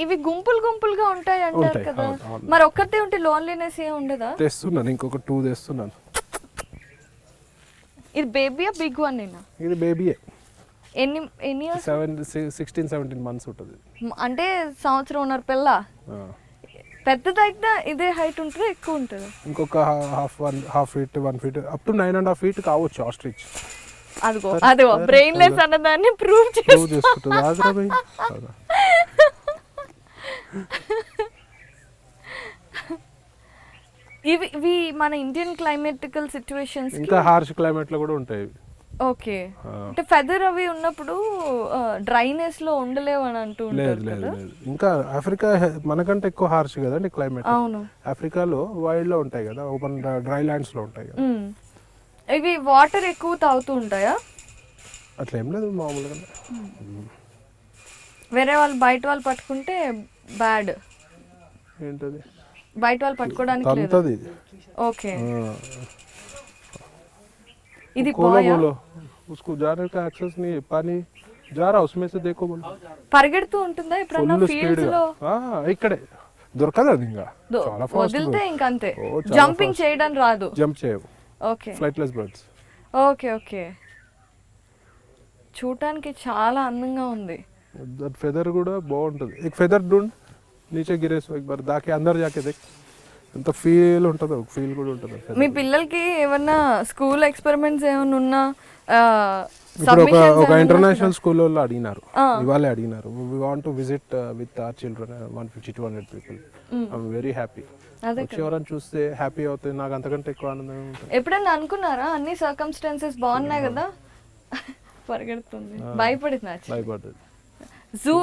ఇవి గుంపులుగా ఉంటాయి అంటారు కదా, మరి ఒక్కటే ఉంటే లోన్లీనెస్ ఏం ఉండదా? తెస్తున్నాను, ఇంకొక 2 తెస్తున్నాను. ఇది బేబీయా బిగ్ వన్? ఇది బేబీయే. ఎన్ని 16-17 months ఉంటుంది. అంటే సంవత్సరం పిల్ల. పెద్దదైతే ఇదే హైట్ ఉంటుందా, ఎక్కువ ఉంటుందా? ఇంకొక half feet 1 feet up to 9.5 feet కావచ్చు ఆస్ట్రిచ్. అదిగో బ్రెయిన్లెస్ అన్నదాన్ని ప్రూవ్ చేసుకుంటుంది. ఇవి మన ఇండియన్ క్లైమేటికల్ సిచ్యువేషన్స్ ఇంకా హార్ష్ క్లైమేట్ లో కూడా ఉంటాయి. ఓకే, అంటే ఫెదర్ అవి ఉన్నప్పుడు డ్రైనెస్ లో ఉండలేవు అని అంటూ ఉంటారు కదా. ఇంకా ఆఫ్రికా మనకంటే ఎక్కువ హార్ష్ కదండి క్లైమేట్. అవును, ఆఫ్రికాలో వైల్డ్ లో ఉంటాయి కదా, ఓపెన్ డ్రై ల్యాండ్స్ లో ఉంటాయి కదా. ఇవి వాటర్ ఎక్కువ తాగుతూ ఉంటాయా? అట్లా ఏం లేదు, మామూలుగా. వేరే వాళ్ళు బయట వాళ్ళు పట్టుకుంటే బ్యాడ్. ఏంటది? బయట వాళ్ళు పట్టుకోవడానికి లేదు. ఓకే, ఇది बोलो उसको जाने का एक्सेस नहीं है, पानी जा रहा उसमें से देखो बोलो. పరిగెడుతూ ఉంటుందా ఎప్పుడన్నా ఫీల్డ్స్ లో? ఇక్కడే దొరకదు అది, ఇంకా చాలా ఫాస్ట్ వదిలితే ఇంకా అంతే. జంపింగ్ చేయడం రాదు? జంప్ చేయవు. Okay, flightless birds. ఓకే చూడటానికి చాలా అందంగా ఉంది. దట్ ఫెదర్ కూడా బాగుంటుంది. एक फेदर ढूंढ नीचे गिरे सो एक बार जाके अंदर जाके देख, ఎంత ఫీల్ ఉంటుందో, ఒక ఫీల్ కూడా ఉంటుంది. మీ పిల్లలకి ఏమన్నా స్కూల్ ఎక్స్పెరిమెంట్స్ ఏమైనా ఉన్నా? ఇప్పుడు ఒక ఇంటర్నేషనల్ స్కూల్ వాళ్ళు అడిగినారు, ఇవాళే అడిగినారు, we want to visit with our children 150-200 people. I'm very happy. ఎవరైనా చూస్తే హ్యాపీ అవుతుంది, నాకు అంతకంటే ఎక్కువ ఆనందం ఉంటుంది. ఎప్పుడన్నా అనుకున్నారా అన్ని సర్కమ్స్టాన్సెస్ బాగున్నాయి కదా, పరిగెడుతుంది, భయపడుతుంది, జూ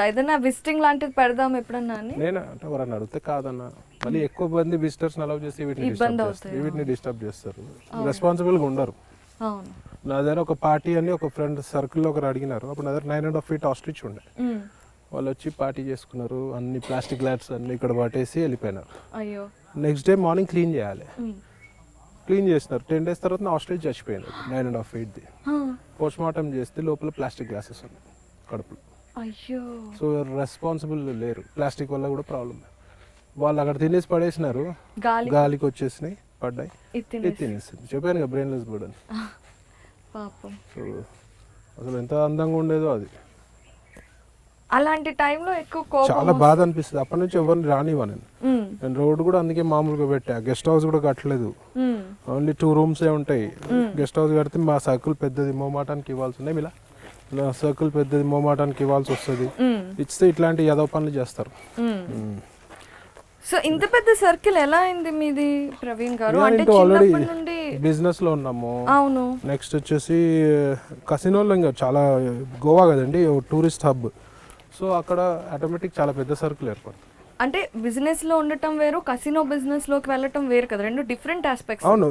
ఏదైనా విజిటింగ్ లాంటిది పెడదాం ఎప్పుడన్నా అని? నేను అంటే ఎవరన్నా అడిగితే కాదన్నా, మళ్ళీ ఎక్కువ మంది విజిటర్స్ అలౌ చేసి వీటిని డిస్టర్బ్ చేస్తారు, రెస్పాన్సిబుల్గా ఉండరు. నా దగ్గర ఒక పార్టీ అని ఒక ఫ్రెండ్ సర్కిల్లో ఒకరు అడిగినారు, అప్పుడు నా దగ్గర 9.5 feet ఆస్ట్రిచ్ ఉండే. వాళ్ళు వచ్చి పార్టీ చేసుకున్నారు, అన్ని ప్లాస్టిక్ ల్యాట్స్ అన్ని ఇక్కడ పట్టేసి వెళ్ళిపోయినారు. నెక్స్ట్ డే మార్నింగ్ క్లీన్ చేయాలి, క్లీన్ చేసినారు. 10 days తర్వాత నా ఆస్ట్రిచ్ చచ్చిపోయింది 9.5 feet. పోస్ట్ మార్టం చేస్తే లోపల ప్లాస్టిక్ గ్లాసెస్ ఉన్నాయి కడుపులో. సో రెస్పాన్సిబుల్ లేరు, ప్లాస్టిక్ వల్ల కూడా ప్రాబ్లం. వాళ్ళు అక్కడ తినేసి పడేసినారు, గాలికి వచ్చేసినాయి, పడ్డాయి, తినేసింది. చెప్పాను కదా బ్రెయిన్లెస్ బర్డ్ అని. సో అసలు ఎంత అందంగా ఉండేదో అది. అలాంటి టైంలో ఎక్కువ చాలా బాధ అనిపిస్తుంది. అప్పటి నుంచి ఎవరిని రానివ్వను నేను రోడ్డు కూడా అందుకే మామూలుగా పెట్టా. గెస్ట్ హౌస్ కూడా కట్టలేదు, ఓన్లీ 2 rooms ఉంటాయి. గెస్ట్ హౌస్ కడితే మా సర్కిల్ పెద్దది, మోమాటానికి ఇవ్వాల్సి ఉన్నాయి. ఇలా సర్కిల్ పెద్దది, మోమాటానికి ఇవ్వాల్సి వస్తుంది. ఇస్తే ఇట్లాంటి యాదవ పనులు చేస్తారు. సో ఇంత పెద్ద సర్కిల్ ఎలా అయింది మీది ప్రవీణ్ గారు? అంటే ఆల్రెడీ చిన్నప్పటి నుండి బిజినెస్ లో ఉన్నాము. అవును. నెక్స్ట్ వచ్చేసి కసినోలో ఇంకా చాలా గోవా కదండి టూరిస్ట్ హబ్, సో అక్కడ ఆటోమేటిక్ చాలా పెద్ద సర్కిల్ ఏర్పడుతుంది. అంటే బిజినెస్ లో ఉండటం వేరు, కసినో బిజినెస్ లోకి వెళ్ళటం వేరు కదా, రెండు డిఫరెంట్ ఆస్పెక్ట్స్. అవును,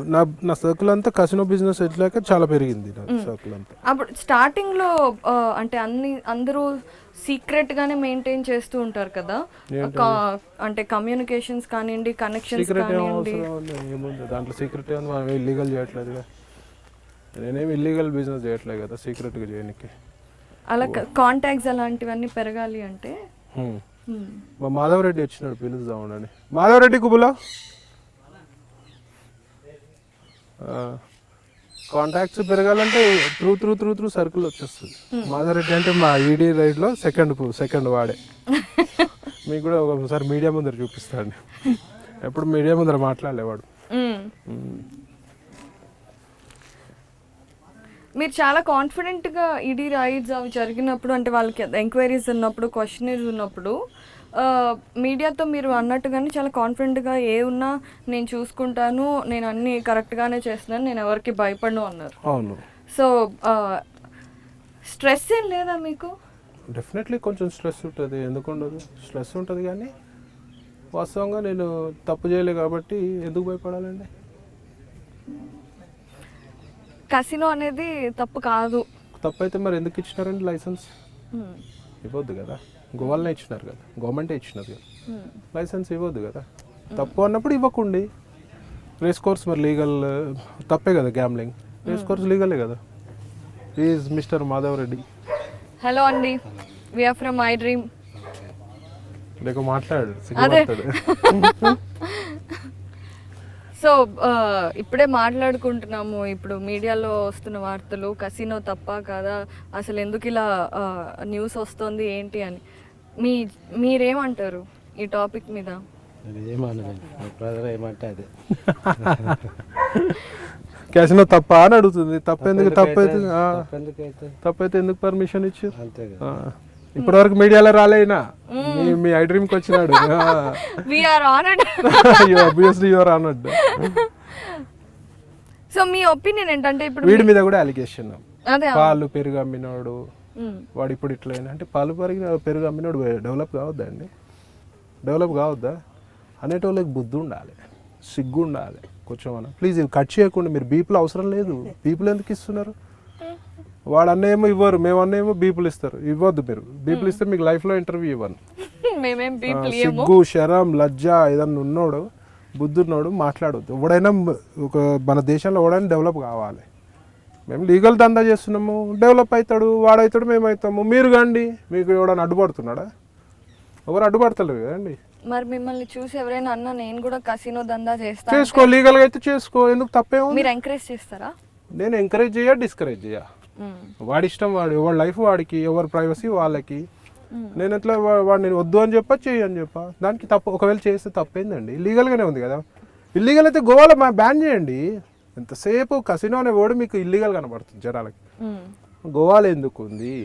నా సర్కిల్ అంతా కసినో బిజినెస్ వచ్చాక చాలా పెరిగింది నా సర్కిల్ అంతా. అప్పుడు స్టార్టింగ్ లో అంటే అందరూ సీక్రెట్ గానే మెయింటైన్ చేస్తూ ఉంటారు కదా, అంటే కమ్యూనికేషన్స్ కానివ్వండి, కనెక్షన్స్ కానివ్వండి. ఏముంది దాంట్లో సీక్రెట్ ఏముంది, మనం ఇల్లీగల్ చేయట్లేదు, నేనేమి ఇల్లీగల్ బిజినెస్ చేయట్లేదు కదా సీక్రెట్గా చేయడానికి. అలా కాంటాక్ట్స్ అలాంటివన్నీ పెరగాలి అంటే మా మాధవరెడ్డి వచ్చినాడు, పిలుద్దామని. మాధవరెడ్డి కుబులా కాంటాక్ట్స్ పెరగాలంటే త్రూ సర్కిల్ వచ్చేస్తుంది. మాధవరెడ్డి అంటే మా ఈడీ రైడ్లో సెకండ్ వాడే. మీకు కూడా ఒకసారి మీడియా ముందర చూపిస్తాడు, ఎప్పుడు మీడియా ముందర మాట్లాడలేవాడు. మీరు చాలా కాన్ఫిడెంట్గా ఈడీ రైడ్స్ అవి జరిగినప్పుడు, అంటే వాళ్ళకి ఎంక్వైరీస్ ఉన్నప్పుడు, క్వశ్చనరీస్ ఉన్నప్పుడు మీడియాతో మీరు అన్నట్టుగానే చాలా కాన్ఫిడెంట్గా ఏ ఉన్నా నేను చూసుకుంటాను, నేను అన్నీ కరెక్ట్గానే చేస్తున్నాను, నేను ఎవరికి భయపడను అన్నారు. అవును. సో స్ట్రెస్ ఏం లేదా మీకు? డెఫినెట్లీ కొంచెం స్ట్రెస్ ఉంటుంది, ఎందుకు ఉండదు, స్ట్రెస్ ఉంటుంది. కానీ వాస్తవంగా నేను తప్పు చేయలే కాబట్టి ఎందుకు భయపడాలండి? కసినో అనేది తప్పు కాదు. తప్పు అయితే మరి ఎందుకు ఇచ్చినారండి లైసెన్స్? ఇవ్వద్దు కదా, గోవాలనే ఇచ్చినారు కదా, గవర్నమెంటే ఇచ్చినారు కదా, లైసెన్స్ ఇవ్వద్దు కదా. తప్పు అన్నప్పుడు ఇవ్వకండి. రేస్ కోర్స్ మరి లీగల్ తప్పే కదా, గ్యామ్లింగ్ రేస్ కోర్స్ లీగలే కదా. Is mister Madhav Reddy. Hello అండి, వీఆర్ ఫ్రమ్ ఐ డ్రీమ్. లేక మాట్లాడు, సిగ్గుపడతాడు. సో ఇప్పుడే మాట్లాడుకుంటున్నాము, ఇప్పుడు మీడియాలో వస్తున్న వార్తలు కసినో తప్ప కాదా, అసలు ఎందుకు ఇలా న్యూస్ వస్తుంది ఏంటి అని మీరేమంటారు ఈ టాపిక్ మీద? క్యాసినో తప్ప అని అడుగుతుంది. తప్పెందుకు? తప్పైతే ఎందుకు పర్మిషన్ ఇచ్చారు? ఇప్పటి వరకు మీడియాలో రాలేనా? మీ ఐ డ్రీమ్కి వచ్చినాడు. Obviously you are honored. So me opinion ఏంటంటే ఇప్పుడు వీడి మీద కూడా అలిగేషన్, పాలు పెరుగు అమ్మినోడు వాడు ఇప్పుడు ఇట్లా అంటే పాలు పెరుగు అమ్మినోడు డెవలప్ కావద్దా అండి? డెవలప్ కావద్దా? అనేటోళ్ళకి బుద్ధి ఉండాలి, సిగ్గు ఉండాలి కొంచెం. అన్న ప్లీజ్ ఇవి కట్ చేయకుండా, మీరు బీపులు అవసరం లేదు, బీపులు ఎందుకు ఇస్తున్నారు? వాడు అన్నేమో ఇవ్వరు, మేము అన్నేమో బీపులు ఇస్తారు. ఇవ్వద్దు, మీరు బీపులు ఇస్తే మీకు లైఫ్లో ఇంటర్వ్యూ ఇవ్వను. సిగ్గు, శరం, లజ్జ ఏదన్నా ఉన్నోడు, బుద్ధున్నోడు మాట్లాడవద్దు. ఎవడైనా ఒక మన దేశంలో ఎవడైనా డెవలప్ కావాలి. మేము లీగల్ దందా చేస్తున్నాము, డెవలప్ అవుతాడు, వాడవుతాడు, మేము అవుతాము. మీరు కండి, మీకు ఎవడైనా అడ్డుపడుతున్నాడా? ఎవరు అడ్డుపడతలేరు కదండి. మరి మిమ్మల్ని చూసి ఎవరైనా అన్నా నేను కూడా కసినో దందా చేస్తాను, చేసుకో, లీగల్గా అయితే చేసుకో, ఎందుకు తప్పేమో. మీరు ఎంకరేజ్ చేస్తారా? నేను ఎంకరేజ్ చేయ, డిస్కరేజ్ చేయ, వాడి ఇష్టం, వాడు ఎవరి లైఫ్ వాడికి, ఎవరి ప్రైవసీ వాళ్ళకి. నేను ఎట్లా వాడు నేను వద్దు అని చెప్పా, చెయ్యి అని చెప్పా, దానికి తప్పు. ఒకవేళ చేస్తే తప్పేందండి? ఇల్లీగల్గానే ఉంది కదా. ఇల్లీగల్ అయితే గోవాలో బ్యాన్ చేయండి. ఎంతసేపు కసినో అనే వర్డ్ మీకు ఇల్లీగల్ కనబడుతుంది జనాలకి. గోవాలో ఎందుకు ఉంది?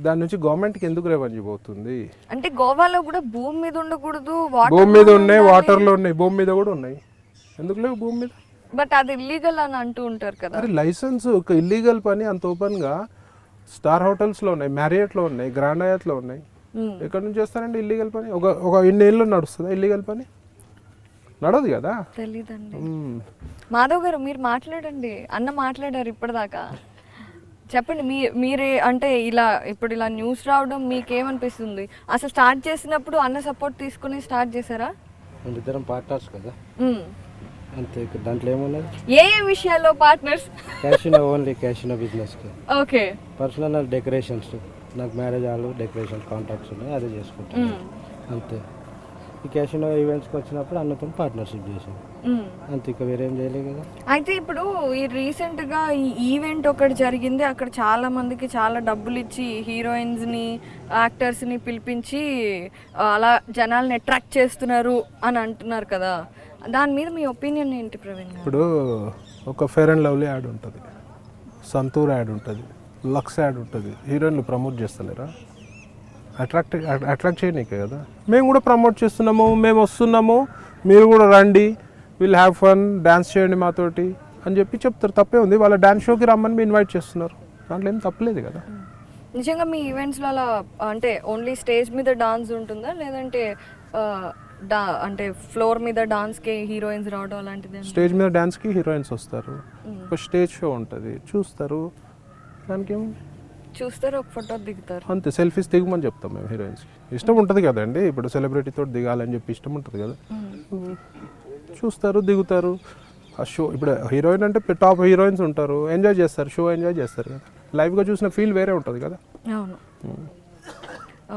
దాని నుంచి గవర్నమెంట్కి ఎందుకు రెవెన్యూ పోతుంది? అంటే గోవాలో కూడా భూమి మీద ఉండకూడదు, భూమి మీద ఉన్నాయి, వాటర్లో ఉన్నాయి, భూమి మీద కూడా ఉన్నాయి. ఎందుకు లేవు భూమి మీద? బట్ అది ఇల్లీగల్ అని అంటూ ఉంటారు కదా. అరే లైసెన్స్ ఒక ఇల్లీగల్ పని అంత ఓపెన్గా స్టార్ హోటల్స్లో ఉన్నాయి, మ్యారియట్లో ఉన్నాయి, గ్రాండ్ హయాత్లో ఉన్నాయి. ఎక్కడి నుంచి చేస్తారండి ఇల్లీగల్ పని? ఒక ఇన్ని ఏళ్ళు నడుస్తుందా ఇల్లీగల్ పని? నడదు కదా. తెలీదండి. మాధవ్ గారు మీరు మాట్లాడండి, అన్న మాట్లాడారు ఇప్పటిదాకా, చెప్పండి. మీరే అంటే ఇలా న్యూస్ రావడం మీకేమనిపిస్తుంది? అసలు స్టార్ట్ చేసినప్పుడు అన్న సపోర్ట్ తీసుకుని స్టార్ట్ చేశారా? ఇద్దరం పార్ట్నర్స్ కదా, అంతే. దాంట్లో ఏమున్నది? ఏ విషయాల్లో partners? Casino, only casino business కి. ఓకే. పర్సనల్ డెకరేషన్స్, నాకు మ్యారేజ్ హాల్ డెకరేషన్ కాంట్రాక్ట్స్ ఉన్నాయి, అదే చేసుకుంటాను అంతే. ఈ క్యాషినో ఈవెంట్స్కి వచ్చినప్పుడు అన్నతో పార్ట్నర్షిప్ చేసాం అంతే, ఇక వేరేం చేయలేదు కదా. అయితే ఇప్పుడు ఈ రీసెంట్గా ఈ ఈవెంట్ ఒకటి జరిగింది, అక్కడ చాలా మందికి చాలా డబ్బులు ఇచ్చి హీరోయిన్స్ని, యాక్టర్స్ని పిలిపించి అలా జనాల్ని అట్రాక్ట్ చేస్తున్నారు అని అంటున్నారు కదా, దాని మీద మీ ఒపీనియన్ ఏంటి ప్రవీణ్? ఇప్పుడు ఒక ఫెయిర్ అండ్ లవ్లీ యాడ్ ఉంటుంది, సంతూర్ యాడ్ ఉంటుంది, లక్స్ యాడ్ ఉంటుంది, హీరోయిన్లు ప్రమోట్ చేస్తలేరా? అట్రాక్ట్ చేయనీకే కదా. మేము కూడా ప్రమోట్ చేస్తున్నాము, మేము వస్తున్నాము, మీరు కూడా రండి, విల్ హ్యావ్ ఫన్, డ్యాన్స్ చేయండి మాతోటి అని చెప్పి చెప్తారు. తప్పే ఉంది, వాళ్ళ డ్యాన్స్ షోకి రమ్మని మీ ఇన్వైట్ చేస్తున్నారు, దాంట్లో ఏం తప్పలేదు కదా. నిజంగా మీ ఈవెంట్స్లో అలా అంటే ఓన్లీ స్టేజ్ మీద డాన్స్ ఉంటుందా, లేదంటే అంటే ఫ్లోర్ మీద డాన్స్కి హీరోయిన్స్ రావడం అలాంటిది? స్టేజ్ మీద డ్యాన్స్కి హీరోయిన్స్ వస్తారు, ఒక స్టేజ్ షో ఉంటుంది, చూస్తారు, దానికి ఏం చూస్తారు, ఒక ఫోటో దిగుతారు అంతే. సెల్ఫీస్ దిగమని చెప్తాం మేము హీరోయిన్స్కి. ఇష్టం ఉంటుంది కదండి, ఇప్పుడు సెలబ్రిటీతో దిగాలని చెప్పి ఇష్టం ఉంటుంది కదా, చూస్తారు, దిగుతారు. ఆ షో ఇప్పుడు హీరోయిన్ అంటే టాప్ హీరోయిన్స్ ఉంటారు, ఎంజాయ్ చేస్తారు, షో ఎంజాయ్ చేస్తారు కదా. లైవ్గా చూసిన ఫీల్ వేరే ఉంటుంది కదా. అవును.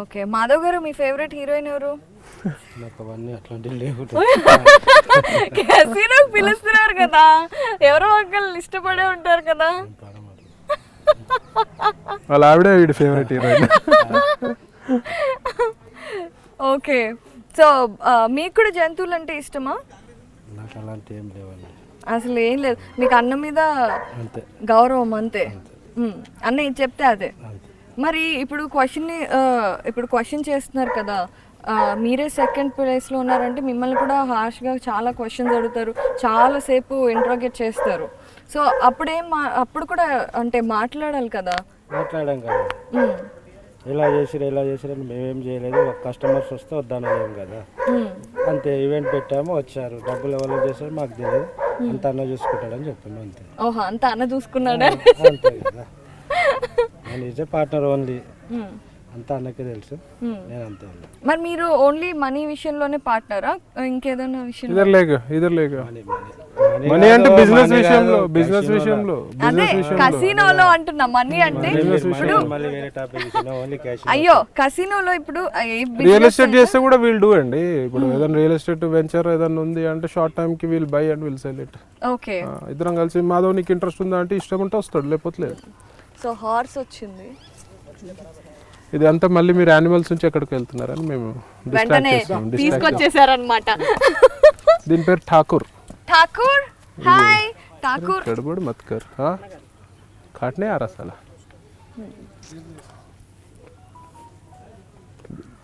ఓకే, మాధవ్ గారు మీ ఫేవరెట్ హీరోయిన్ ఎవరు? నాకు అవన్నీ అట్లాంటివి లేవు. క్యాసినోకి పిలుస్తున్నారు కదా, ఎవరో ఒకళ్ళు ఇష్టపడే ఉంటారు కదా. వాళ్ళ ఆవిడే వీడి ఫేవరెట్ హీరోయిన్. ఓకే, సో మీకు కూడా జంతువులు అంటే ఇష్టమా? నాకు అలాంటి ఏం లేవండి. అసలు ఏం లేదు, మీకు అన్న మీద అంతే, గౌరవం అంతే. అన్న ఇది చెప్తే అదే. మరి ఇప్పుడు క్వశ్చన్ చేస్తున్నారు కదా, మీరే సెకండ్ ప్లేస్లో ఉన్నారంటే మిమ్మల్ని కూడా హార్ష్గా చాలా క్వశ్చన్స్ అడుగుతారు, చాలాసేపు ఇంట్రాగేట్ చేస్తారు. సో అప్పుడు కూడా అంటే మాట్లాడాలి కదా. మాట్లాడాం కదా, ఎలా చేసిరని మేమేం చేయలేదు. కస్టమర్స్ వస్తే వద్దనలేము కదా, అంతే. ఈవెంట్ పెట్టాము, వచ్చారు, డబ్బులు ఎవరు చేశారు మాకు తెలియదు, అంత అన్న చూసుకుంటాడని చెప్పాము అంతే. ఓహో, అంత అన్న చూసుకున్నాడా? అంతే కదా, నేను ఈజ్ ఏ పార్ట్నర్ ఓన్లీ, అంతా అన్నకే తెలుసు, నేను అంతే. మరి మీరు ఓన్లీ మనీ విషయంలోనే పార్ట్నరా, ఇంకేదైనా విషయం? ఇదర్ లేక మనీ అంటే బిజినెస్ విషయంలో అదే కసినోలో అంటున్నా, మనీ అంటే మళ్ళీ వేరే టాపిక్, ఓన్లీ క్యాష్. అయ్యో, కసినోలో ఇప్పుడు రియల్ ఎస్టేట్ చేస్తే కూడా వీల్ డూ అండి. ఇప్పుడు ఏదైనా రియల్ ఎస్టేట్ వెంచర్ ఏదైనా ఉంది అంటే షార్ట్ టైం కి we'll buy and will sell it. Okay, ఇద్దరం కలిసి మాధవ్ నీకు ఇంట్రెస్ట్ ఉందా అంటే ఇష్టం ఉంటే వస్తాడు, లేకపోతే లేదు. సో హార్స్ వచ్చింది, ఇది అంతా మళ్ళీ మీరు యానిమల్స్ నుంచి ఎక్కడికి వెళ్తున్నారని మేము వెంటనే తీసుకొచ్చేసారనమాట. దీని పేరు ఠాకూర్. ఠాకూర్, హాయ్ ఠాకూర్. గడబడ్ మత్ కర్, కాటనే ఆ రసాల.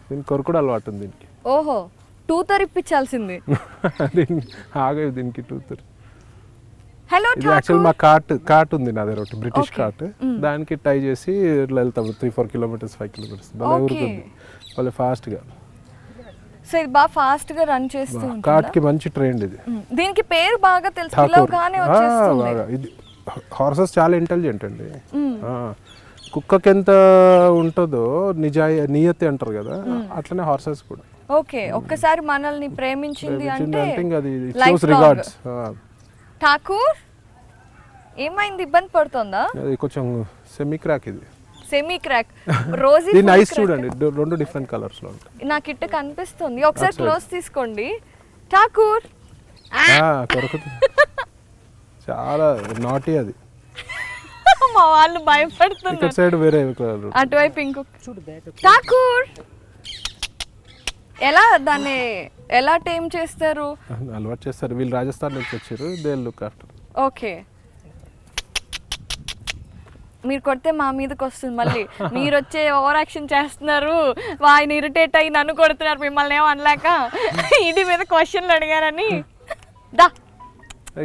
దీనికి కొరుకుడు అలవాటు ఉంది దీనికి. ఓహో, టూతర్ ఇప్పించాల్సింది. దీనికి టూతర్. హలో ఇది యాక్చువల్ మా కార్ట్ ఉంది నా దగ్గర, ఒకటి బ్రిటిష్ కార్ట్, దానికి టై చేసి ఇట్లా వెళ్తాం 3-4 కిలోమీటర్స్ 5 కిలోమీటర్స్. భలే ఊరుతుంది, భలే ఫాస్ట్గా. సో ఇది బాగా ఫాస్ట్ గా రన్ చేస్తూ ఉంటుంది. కార్ట్ కి మంచి ట్రైండ్ ఇది. దీనికి పేరు బాగా తెలుసు, పిలవగానే వచ్చేస్తుంది. ఇది హార్సెస్ చాలా ఇంటెలిజెంట్ అండి. కుక్కకి ఎంత ఉంటుందో నియతి అంటారు కదా, అట్లనే హార్సెస్ కూడా. ఓకే, ఒక్కసారి మనల్ని ప్రేమించింది అంటే అది షోస్ రిగార్డ్స్. ఠాకూర్, ఏమైంది, ఇబ్బంది పడుతుందా? అది కొంచెం సెమీ క్రాక్, ఇది సెమీ క్రాక్. రోజీ దీని ఐస్ చూడండి, 2 డిఫరెంట్ కలర్స్ లో ఉంటాయి. నాకు ఇట్ట కనిపిస్తుంది, ఒకసారి క్లోజ్ తీసుకోండి. ఠాకూర్ చాలా నాటీ, అది మా వాళ్ళు భయపడుతున్నారు. ఇక్కడ సైడ్ వేరే కలర్, అటువైపు ఇంకొక. ఠాకూర్ ఎలా టైం చేస్తారు? అలవాటు చేస్తారు, వీళ్ళు రాజస్థాన్ నుంచి వచ్చారు, దే లుక్ ఆఫ్టర్. ఓకే, మీరు కొడితే మా మీదకి వస్తుంది మళ్ళీ. మీరు వచ్చే ఓవర్ యాక్షన్ చేస్తున్నారు, ఆయన ఇరిటేట్ అయ్యి నన్ను కొడుతున్నారు, మిమ్మల్ని ఏమో అనలేక ఇది మీద క్వశ్చన్లు అడిగారని. దా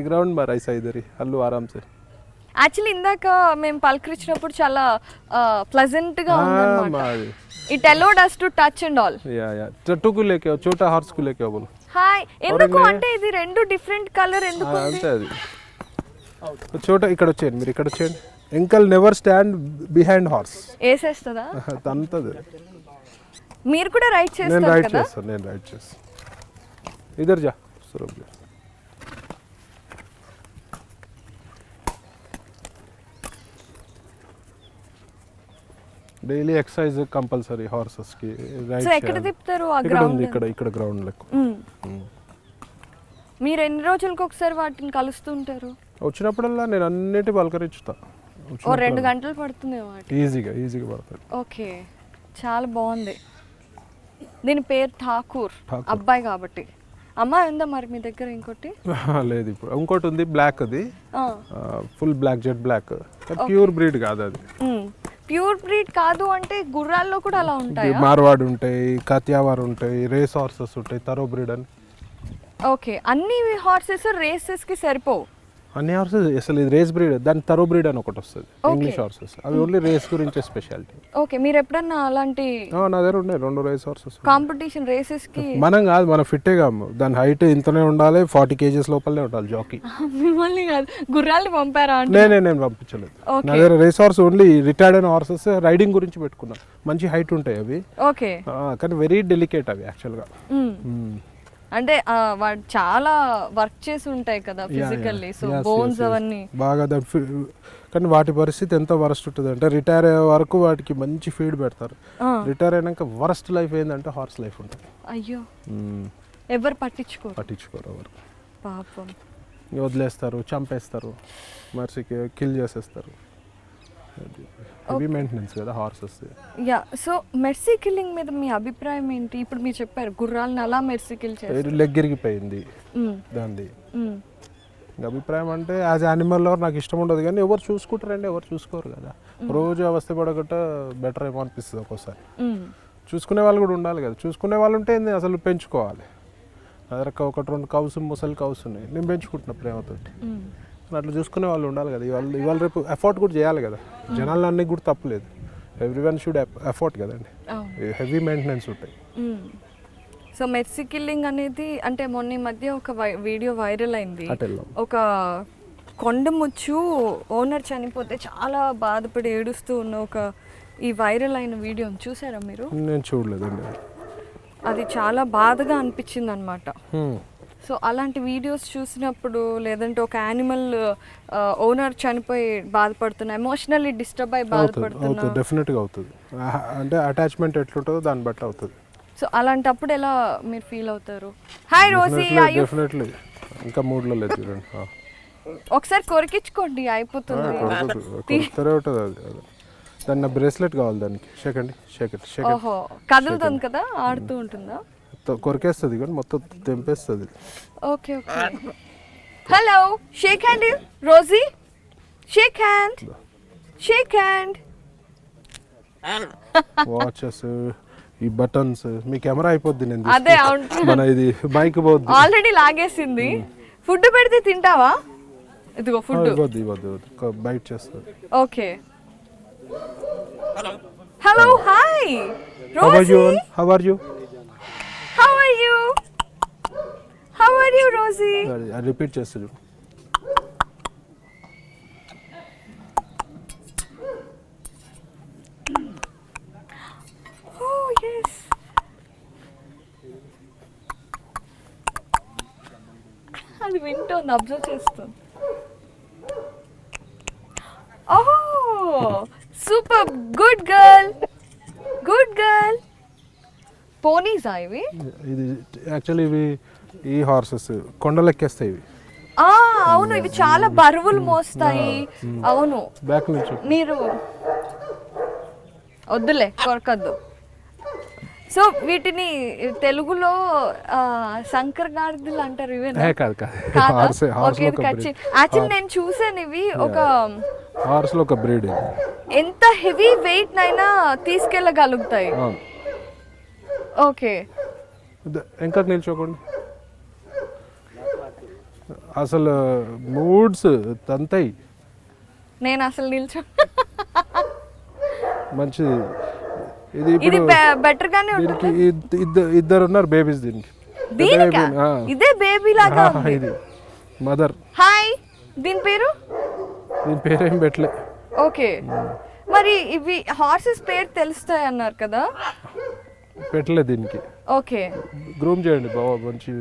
గ్రౌండ్ మరి ఐసా ఇదరి హల్లు ఆరామ్సే. యాక్చువల్లీ ఇందాక మేము పలకరించినప్పుడు చాలా ప్లెజెంట్గా ఉందన్నమాట. It allowed us to touch and all. Yeah. टट्टू को लेके आओ, छोटा हॉर्स को लेके आओ बोलो. హాయ్, ఎందుకు అంటే ఇది రెండు డిఫరెంట్ కలర్ ఎందుకు ఉంది? అంతే, అది చోట ఇక్కడ వచ్చేయండి, మీరు ఇక్కడ వచ్చేయండి. ఎంకల్ నెవర్ స్టాండ్ బిహైండ్ హార్స్. వేసేస్తుందా? అంతది. మీరు కూడా రైడ్ చేస్తారు కదా? నేను రైడ్ చేస్తాను. ఇద్దరు జా Surabhi. Daily exercise compulsory horses కి. సో ఎక్కడ తిప్పుతారు ఆ గ్రౌండ్? ఇక్కడ గ్రౌండ్ లెక్క. మీరు ఎన్ని రోజులకు ఒకసారి వాటిని కలుస్తుంటారు? వచ్చినప్పుడల్లా నేను అన్నిటి పలకరించుతా. 2 గంటలు పడుతుంది వాటి. ఈజీగా పడుతుంది. ఓకే, చాలా బాగుంది. దీని పేరు ఠాకూర్, అబ్బాయి కాబట్టి. అమ్మాయి ఉందా మరి మీ దగ్గర? ఇంకోటి లేదు, ఇప్పుడు ఇంకోటి ఉంది, బ్లాక్, అది full black, jet black, pure breed కాదు అది. ప్యూర్ బ్రీడ్ కాదు అంటే గుర్రాల్లో కూడా అలా ఉంటాయా? మార్వాడ్ ఉంటాయి, కతియావార్ ఉంటాయి, రేస్ హార్సెస్ ఉంటాయి, తరో బ్రీడ్ అని. ఓకే, అన్ని హార్సెస్ రేసెస్ కి సరిపోవు. అన్ని హార్సెస్ అసలు ఇది రేస్ బ్రీడ్, దాని తరో బ్రీడ్ అని ఒకటి వస్తుంది, ఇంగ్లీష్ హార్సెస్. అవి ఓన్లీ రేస్ గురించే స్పెషాలిటీ. ఓకే, మీరు ఎప్పుడన్నా అలాంటి నా దగ్గర ఉన్నాయి 2 రేస్ హార్సెస్. కాంపిటీషన్ రేసెస్ కి మనం కాదు, మనం ఫిట్టే కాము. దాని హైట్ ఇంతనే ఉండాలి, 40 kgs లోపలనే ఉండాలి జాకీ. మిమ్మల్ని కాదు, గుర్రాల్ని పంపారా అంటే? నేను పంపించలేదు. నా దగ్గర రేస్ హార్స్ ఓన్లీ రిటైర్డ్ అయిన హార్సెస్ రైడింగ్ గురించి పెట్టుకున్నా. మంచి హైట్ ఉంటాయి అవి. ఓకే, కానీ వెరీ డెలికేట్ అవి యాక్చువల్గా. అంటే వాడు చాలా వర్క్ చేసి ఉంటాయి కదా ఫిజికల్లీ, సో బోన్స్ అవన్నీ బాగా కానీ వాటి పరిస్థితి ఎంత వరస్ట్ ఉంటుంది అంటే రిటైర్ అయ్యే వరకు వాటికి మంచి ఫీడ్ పెడతారు. రిటైర్ అయినాక వరస్ట్ లైఫ్ ఏంటంటే హార్స్ లైఫ్ ఉంటుంది. అయ్యో, ఎవరు పట్టించుకోరు ఎవరు. పాపం, వదిలేస్తారు, చంపేస్తారు, మర్చికి కిల్ చేసేస్తారు. హెవీ మెయింటెనెన్స్ కదా horses. Yeah, so mercy killing మీద మీ అభిప్రాయం ఏంటి? ఇప్పుడు మీరు చెప్పారు గుర్రాలను అలా మెర్సీ కిల్ చేస్తారు, లెగ్ ఇరిగిపోయింది దాన్ని. అభిప్రాయం అంటే యాజ్ యానిమల్ లవర్ నాకు ఇష్టం ఉండదు, కానీ ఎవరు చూసుకుంటారండి? ఎవరు చూసుకోరు కదా. రోజు అవస్థ పడగట్ట బెటర్ ఏమో అనిపిస్తుంది ఒక్కోసారి. చూసుకునే వాళ్ళు కూడా ఉండాలి కదా. చూసుకునే వాళ్ళు ఉంటే అసలు పెంచుకోవాలి. నా దగ్గర 1-2 కౌస్, ముసలి కౌస్ ఉన్నాయి, నేను పెంచుకుంటున్నా ప్రేమతోటి. అట్లా చూసుకునే వాళ్ళు ఉండాలి కదా. ఇవాళ రేపు ఎఫర్ట్ కూడా చేయాలి కదా. జనాలు అన్నీ కూడా తప్పలేదు, ఎవ్రీవన్ షుడ్ ఎఫర్ట్ కదండి. హెవీ మెయింటెనెన్స్ ఉంటాయి. సో మెర్సీ కిల్లింగ్ అనేది అంటే మొన్న ఈ మధ్య ఒక వీడియో వైరల్ అయింది. ఒక కొండముచ్చు ఓనర్ చనిపోతే చాలా బాధపడి ఏడుస్తూ ఉన్న ఒక ఈ వైరల్ అయిన వీడియోని చూసారా మీరు? నేను చూడలేదండి. అది చాలా బాధగా అనిపించింది అనమాట. సో అలాంటి వీడియోస్ చూసినప్పుడు, లేదంటే ఒక యానిమల్ ఓనర్ చనిపోయి బాధపడుతున్నా, ఎమోషనల్లీ డిస్టర్బ్ అయి బాధపడుతున్నా, డెఫినెట్గా అవుతుంది. అంటే అటాచ్మెంట్ ఎట్లుంటుందో దాన్ని బట్టి అవుతుంది. సో అలాంటప్పుడు ఎలా మీరు ఫీల్ అవుతారు? హాయ్ రోసీ, డెఫినెట్లీ ఇంకా మూడ్లో లేదు చూడండి. ఒకసారి కొరికించుకోండి, అయిపోతుంది. కొరుకుతూనే ఉంటుంది అది. దాన్ని బ్రేస్లెట్ కావాలి దానికి. షేక్. ఓహో, కదులుతుంది కదా, ఆడుతూ ఉంటుందా? కొరికేస్తుంది కానీ మొత్తం తెంపేస్తుంది. Okay. Hello, shake hand Rosie, shake hand. Watches, ఈ బటన్స్, మీ కెమెరా అయిపోద్ది. నేను అదే మన ఇది మైక్ పోద్ది, ఆల్రెడీ లాగేసింది. ఫుడ్ పెడితే తింటావా? ఇదిగో ఫుడ్. ఇవ్వద్దు, బైట్ చేస్తుంది. Okay. Hello, hi how are you? How are you, Rosie? Repeat చేస్తాడు. Oh, yes. అది వింటోంది, అబ్జర్వ్ చేస్తుంది. Oh, super, good girl. పోనీసా ఇవి? ఇది యాక్చువల్లీ ఇవి ఈ హార్సెస్ కొండలెక్కేస్తాయి ఇవి. అవును, ఇవి చాలా బరువులు మోస్తాయి. అవును, బ్యాక్ నుంచి మీరు వద్దులే, కొరకద్దు. సో వీటిని తెలుగులో శంకర్ గాడిదలు అంటారు. ఇవేనా? యాక్చువల్లీ నేను చూసాను ఇవి ఒక హార్స్ లో ఒక బ్రీడ్. ఎంత హెవీ వెయిట్ నైనా తీసుకెళ్ళగలుగుతాయి. ఓకే, ఇంకా నిల్చోకండి. అసలు మూడ్స్ తంతాయి. నేను అసలు నిల్చో. మంచిది ఇది. ఇది బెటర్ గానే ఉంటుంది. ఇద్దరు ఉన్నారు బేబీస్ దీనికి. ఇదే బేబీ లాగా ఇది మదర్. హాయ్, దీని పేరేం పెట్టలే. ఓకే, మరి ఇవి హార్సెస్ పేరు తెలుస్తాయి అన్నారు కదా, పెట్టలే దీనికి. ఓకే, గ్రూమ్ చేయండి బాబా. మంచి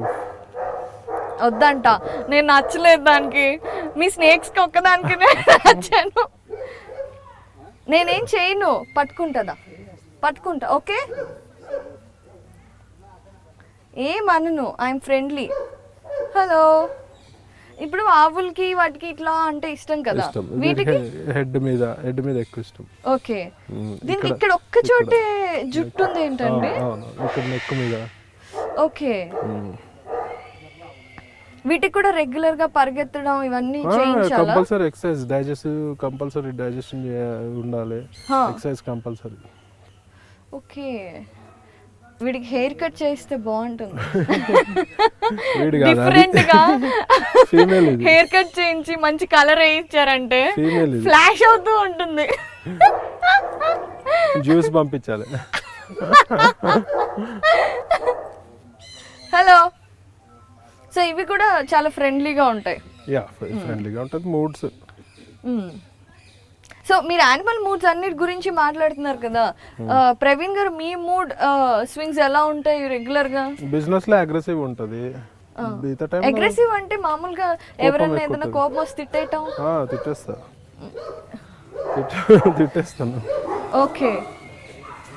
వద్దంట, నేను నచ్చలేదు దానికి. మీ స్నేక్స్ కి ఒక్కదానికి నచ్చాను. నేనేం చేయను, పట్టుకుంటా. ఓకే, ఏమనను, ఐఎమ్ ఫ్రెండ్లీ. హలో. ఇప్పుడు ఆవులకి వాటికి ఇట్లా అంటే ఇష్టం కదా, వీటికి హెడ్ మీద ఎక్కువ ఇష్టం. ఓకే, దీనికి ఇక్కడ ఒక్క చోటే జుట్టు ఉంది ఏంటండి? ఇక్కడ నెక్ మీద. ఓకే, వీటికి కూడా రెగ్యులర్ గా పరిగెత్తడం ఇవన్నీ చేయించాలా? Compulsory exercise, digestive compulsory digestion ఉండాలి, ఎక్సర్సైజ్ కంపల్సరీ. ఓకే, వీడికి హెయిర్ కట్ చేస్తే బాగుంటుంది. వీడి కాదు, డిఫరెంట్ గా ఫీమేల్ ఇది. హెయిర్ కట్ చేయించి మంచి కలర్ వేయించారంటే ఫీమేల్ ఇది. ఫ్లాష్ అవుతూ ఉంటుంది. జ్యూస్ పంపించాలి. హలో. సో ఇవి కూడా చాలా ఫ్రెండ్లీగా ఉంటాయి. యా, ఫ్రెండ్లీగా ఉంటుంది. మూడ్స్. సో మీరు యానిమల్ మూడ్స్ అన్నిటి గురించి మాట్లాడుతున్నారు కదా, ప్రవీణ్ గారు మీ మూడ్ స్వింగ్స్ ఎలా ఉంటాయి రెగ్యులర్ గా? బిజినెస్ లో అగ్రెసివ్ ఉంటుంది. అగ్రెసివ్ అంటే మామూలుగా ఎవరైనా ఏదైనా కోపం వస్తే తిట్టేయటం? తిట్టేస్తాను. ఓకే,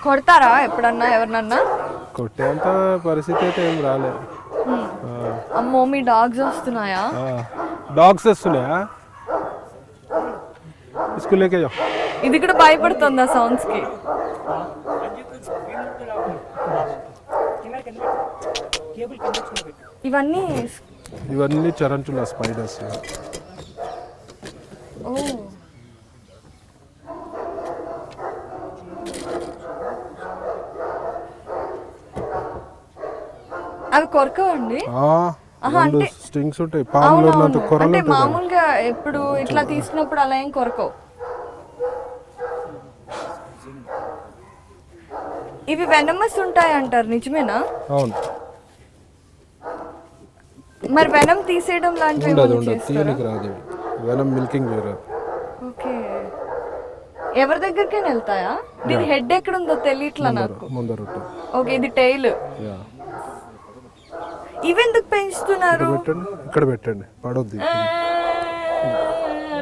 కొడతారా ఎప్పుడన్నా ఎవరినన్నా? కొట్టేంత పరిస్థితి అయితే ఏం రాలే. అమ్మో, మీ డాగ్స్ వస్తున్నాయా? డాగ్స్ వస్తున్నాయా? స్కూల్ లేకే జాओ. ఇది కూడా భయపడుతుందా సౌండ్స్ కి? ఇవన్నీ చరంచుల స్పైడర్స్. ఓ, అవి కొరకవండి? అంటే స్టింగ్స్ ఉంటాయి, పాములో ఉన్నంత కొరలు అంటే ఉంటాయి. మామూలుగా ఎప్పుడు ఇట్లా తీసినప్పుడు అలా ఏం కొరకవు. ఇవి వెనమస్ ఉంటాయి అంటారు, నిజమేనా? అవును. మరి వెనం తీసేయడం లాంటివి ఉండదు, తీయనికి రాదు. వెనం మిల్కింగ్ వేరే. ఓకే, ఎవరి దగ్గరికైనా వెళ్తాయా? దీని హెడ్ ఎక్కడ ఉందో తెలియట్లా నాకు. ముందర. ఓకే, ఇది టైల్. ఇవెందుకు పెంచుతున్నారు? ఇక్కడ పెట్టండి, పడొద్ది.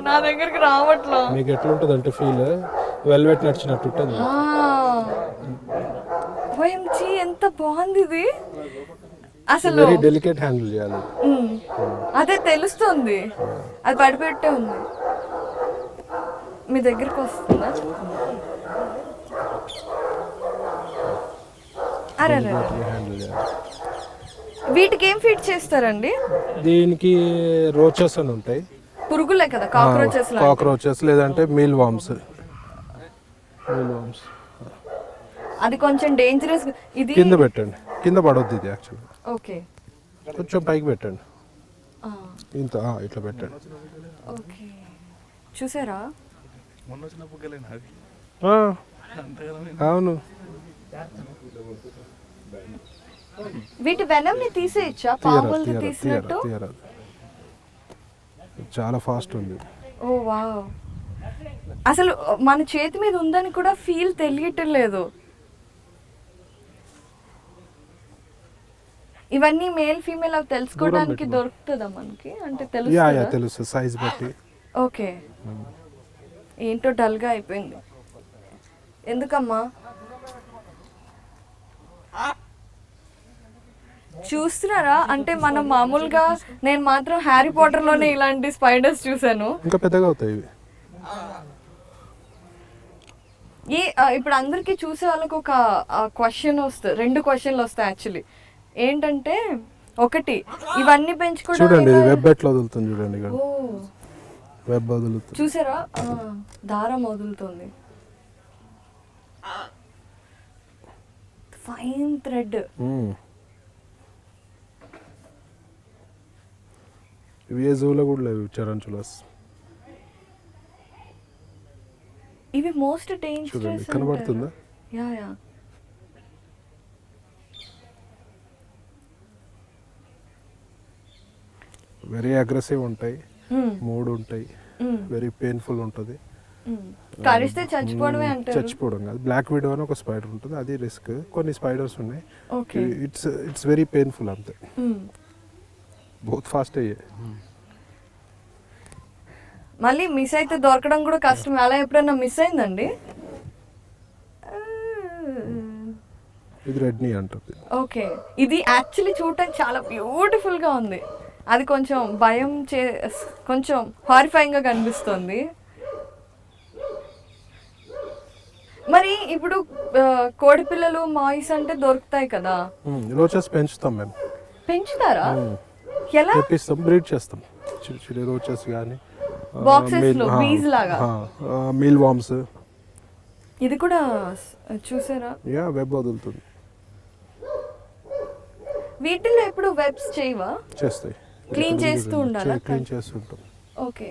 నా దగ్గరికి రావట్లా. మీకు ఎట్లా ఉంటుంది అంటే ఫీల్ వెల్వెట్ నడిచినట్టు ఉంటుంది. ఓఎంజీ, ఎంత బాగుంది ఇది అసలు. వెరీ డెలికేట్ హ్యాండిల్ చేయాలి. అదే తెలుస్తుంది, అది పడిపెట్టే ఉంది. మీ దగ్గరికి వస్తుందా? అరే, హ్యాండిల్ చేయాలి. వీటికి ఏం ఫీడ్ చేస్తారండి? దీనికి రోచెస్ అని ఉంటాయి. పురుగులే కదా, కాక్రోచెస్. కాక్రోచెస్ లేదంటే మీల్ వామ్స్. అది కొంచెం డేంజరస్. ఇది కింద పెట్టండి, కింద పడొద్దు ఇది యాక్చువల్. ఓకే, కొంచెం పైకి పెట్టండి, ఇంత ఇట్లా పెట్టండి. ఓకే, చూసారా? అవును. వీటి వెనం ని తీసేయచ్చా? పాములు తీసినట్టు చాలా ఫాస్ట్ ఉంది. ఓ వావ్, అసలు మన చేతి మీద ఉందని కూడా ఫీల్ తెలియటం లేదు. ఇవన్నీ మేల్ ఫీమేల్ అవి తెలుసుకోవడానికి దొరుకుతుందా మనకి? అంటే తెలుసు సైజ్ బట్టి. ఓకే, ఏంటో డల్ గా అయిపోయింది. ఎందుకమ్మా? చూస్తున్నారా? అంటే మనం మామూలుగా, నేను మాత్రం హ్యారీ పాటర్ లోనే ఇలాంటి స్పైడర్స్ చూసాను. ఇంకా పెద్దగా అవుతాయి ఇవి. ఇప్పుడు అందరికి చూసే వాళ్ళకి ఒక క్వశ్చన్ వస్తుంది, 2 క్వశ్చన్లు వస్తాయి యాక్చువల్లీ. ఏంటంటే, ఒకటి, ఇవన్నీ పెంచుకోవడం. చూడండి, ఇది వెబ్ ఎట్లా వదులుతుంది చూడండి. వెబ్ వదులుతుంది, చూసారా? దారం వదులుతుంది, ఫైన్ థ్రెడ్. ఇవి ఏ జూలో కూడా లేవు చరంచులాస్. ఇవి మోస్ట్ డేంజరస్. కనబడుతుందా? Yeah yeah. వెరీ అగ్రెసివ్ ఉంటాయి, మూడ్ ఉంటాయి, వెరీ పెయిన్ఫుల్ ఉంటుంది. కరిస్తే చచ్చిపోవడమే అంటారు. చచ్చిపోవడం కాదు, బ్లాక్ విడో అని ఒక స్పైడర్ ఉంటుంది, అది రిస్క్. కొన్ని స్పైడర్స్ ఉన్నాయి, ఇట్స్ వెరీ పెయిన్ఫుల్ అంతే. బహుత్ ఫాస్ట్ అయ్యాయి. మళ్ళీ మిస్ అయితే దొరకడం కూడా కష్టం. అలా ఎప్పుడైనా మిస్ అయిందండి? ఇది రెడ్నీ అంటుంది. ఓకే, ఇది యాక్చువల్లీ చూడటానికి చాలా బ్యూటిఫుల్ గా ఉంది. అది కొంచెం భయం కొంచెం హారిఫైయింగ్ గా కనిపిస్తుంది. మరి ఇప్పుడు కోడి పిల్లలు మాయిస్ అంటే దొరుకుతాయి కదా, రోచెస్ పెంచుతాం మేము. పెంచుతారా? ఎలా తెప్పిస్తాం, బ్రీడ్ చేస్తాం. చిన్న చిన్న రోచెస్ కానీ బాక్సెస్ లో బీజ్ లాగా. Meal worms. ఇది కూడా చూసారా? యా, వెబ్ వదులుతుంది. వీటిల్లో ఎప్పుడు వెబ్స్ చేయవా? చేస్తాయి. క్లీన్ చేస్తూ ఉండాలా? క్లీన్ చేస్తుంటాం. ఓకే.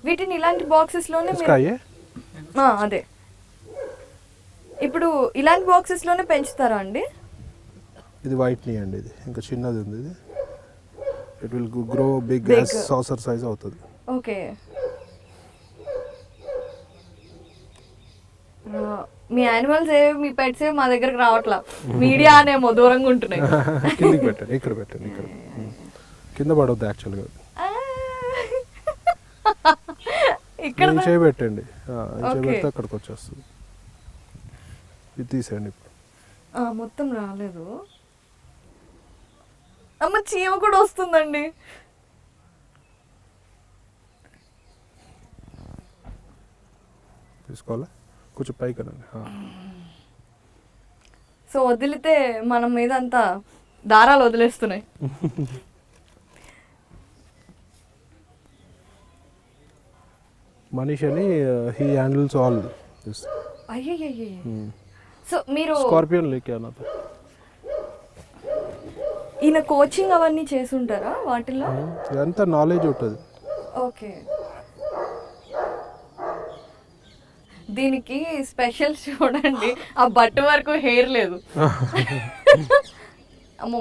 వీటిని ఇలాంటి బాక్సెస్ లోనే అదే ఇప్పుడు ఇలాంటి బాక్సెస్ లోనే పెంచుతారా అండి? ఇది వైట్ నీ అండి, ఇది ఇంకా చిన్నది ఉంది. ఇది it will grow big as saucer size అవుతుంది. ఓకే. మీ యానిమల్స్ మీ పెట్స్ మా దగ్గరకు రావట్లా, మీడియా అనేమో దూరంగా ఉంటున్నాయి. కిందకి పెట్టండి, ఇక్కడ పెట్టండి, ఇక్కడ కింద పడవద్దు యాక్చువల్గా. ఇక్కడ చేయబెట్టండి, చేయబెడితే అక్కడికి వచ్చేస్తుంది. ఇది తీసేయండి ఇప్పుడు. మొత్తం రాలేదు. అమ్మ చీమ కూడా వస్తుందండి. తీసుకోవాలా? కొంచెం పైకి అనండి. సో వదిలితే మనం మీద అంతా దారాలు వదిలేస్తున్నాయి. మనీష్ అని హీ హ్యాండిల్స్ ఆల్ దిస్. అయ్యయ్యయ్య. సో మీరు స్కార్పియన్ లేకే అన్నది. ఈయన కోచింగ్ అవన్నీ చేసుంటారా వాటిల్లో? ఇదంతా నాలెడ్జ్ ఉంటుంది. ఓకే. దీనికి స్పెషల్ చూడండి, ఆ బట్ట వరకు హెయిర్ లేదు. అమ్మో,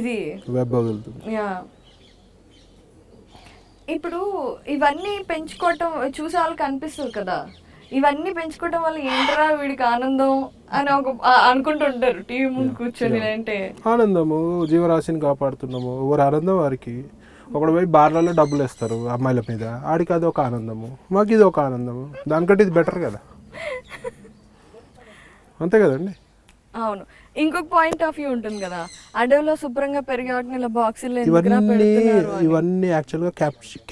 ఇది వెబ్ వదులుతుంది. యా. ఇప్పుడు ఇవన్నీ పెంచుకోవటం చూసే వాళ్ళకి అనిపిస్తుంది కదా, ఇవన్నీ పెంచుకోవటం వల్ల ఏంటరా వీడికి ఆనందం అని అనుకుంటుంటారు టీవీ ముందు కూర్చొని. అంటే ఆనందము, జీవరాశిని కాపాడుతున్నాము, ఎవరు ఆనందం వారికి. ఒకడు పోయి బార్లలో డబ్బులు వేస్తారు అమ్మాయిల మీద, ఆడికి అది ఒక ఆనందము, మాకు ఇది ఒక ఆనందము. దానికంటే ఇది బెటర్ కదా, అంతే కదండి. అవును. ఇంకొక పాయింట్ ఆఫ్ వ్యూ ఉంటుంది కదా, అడవిలో శుభ్రంగా పెరిగే వాటిని ఇలా బాక్సుల్లో ఇవన్నీ యాక్చువల్గా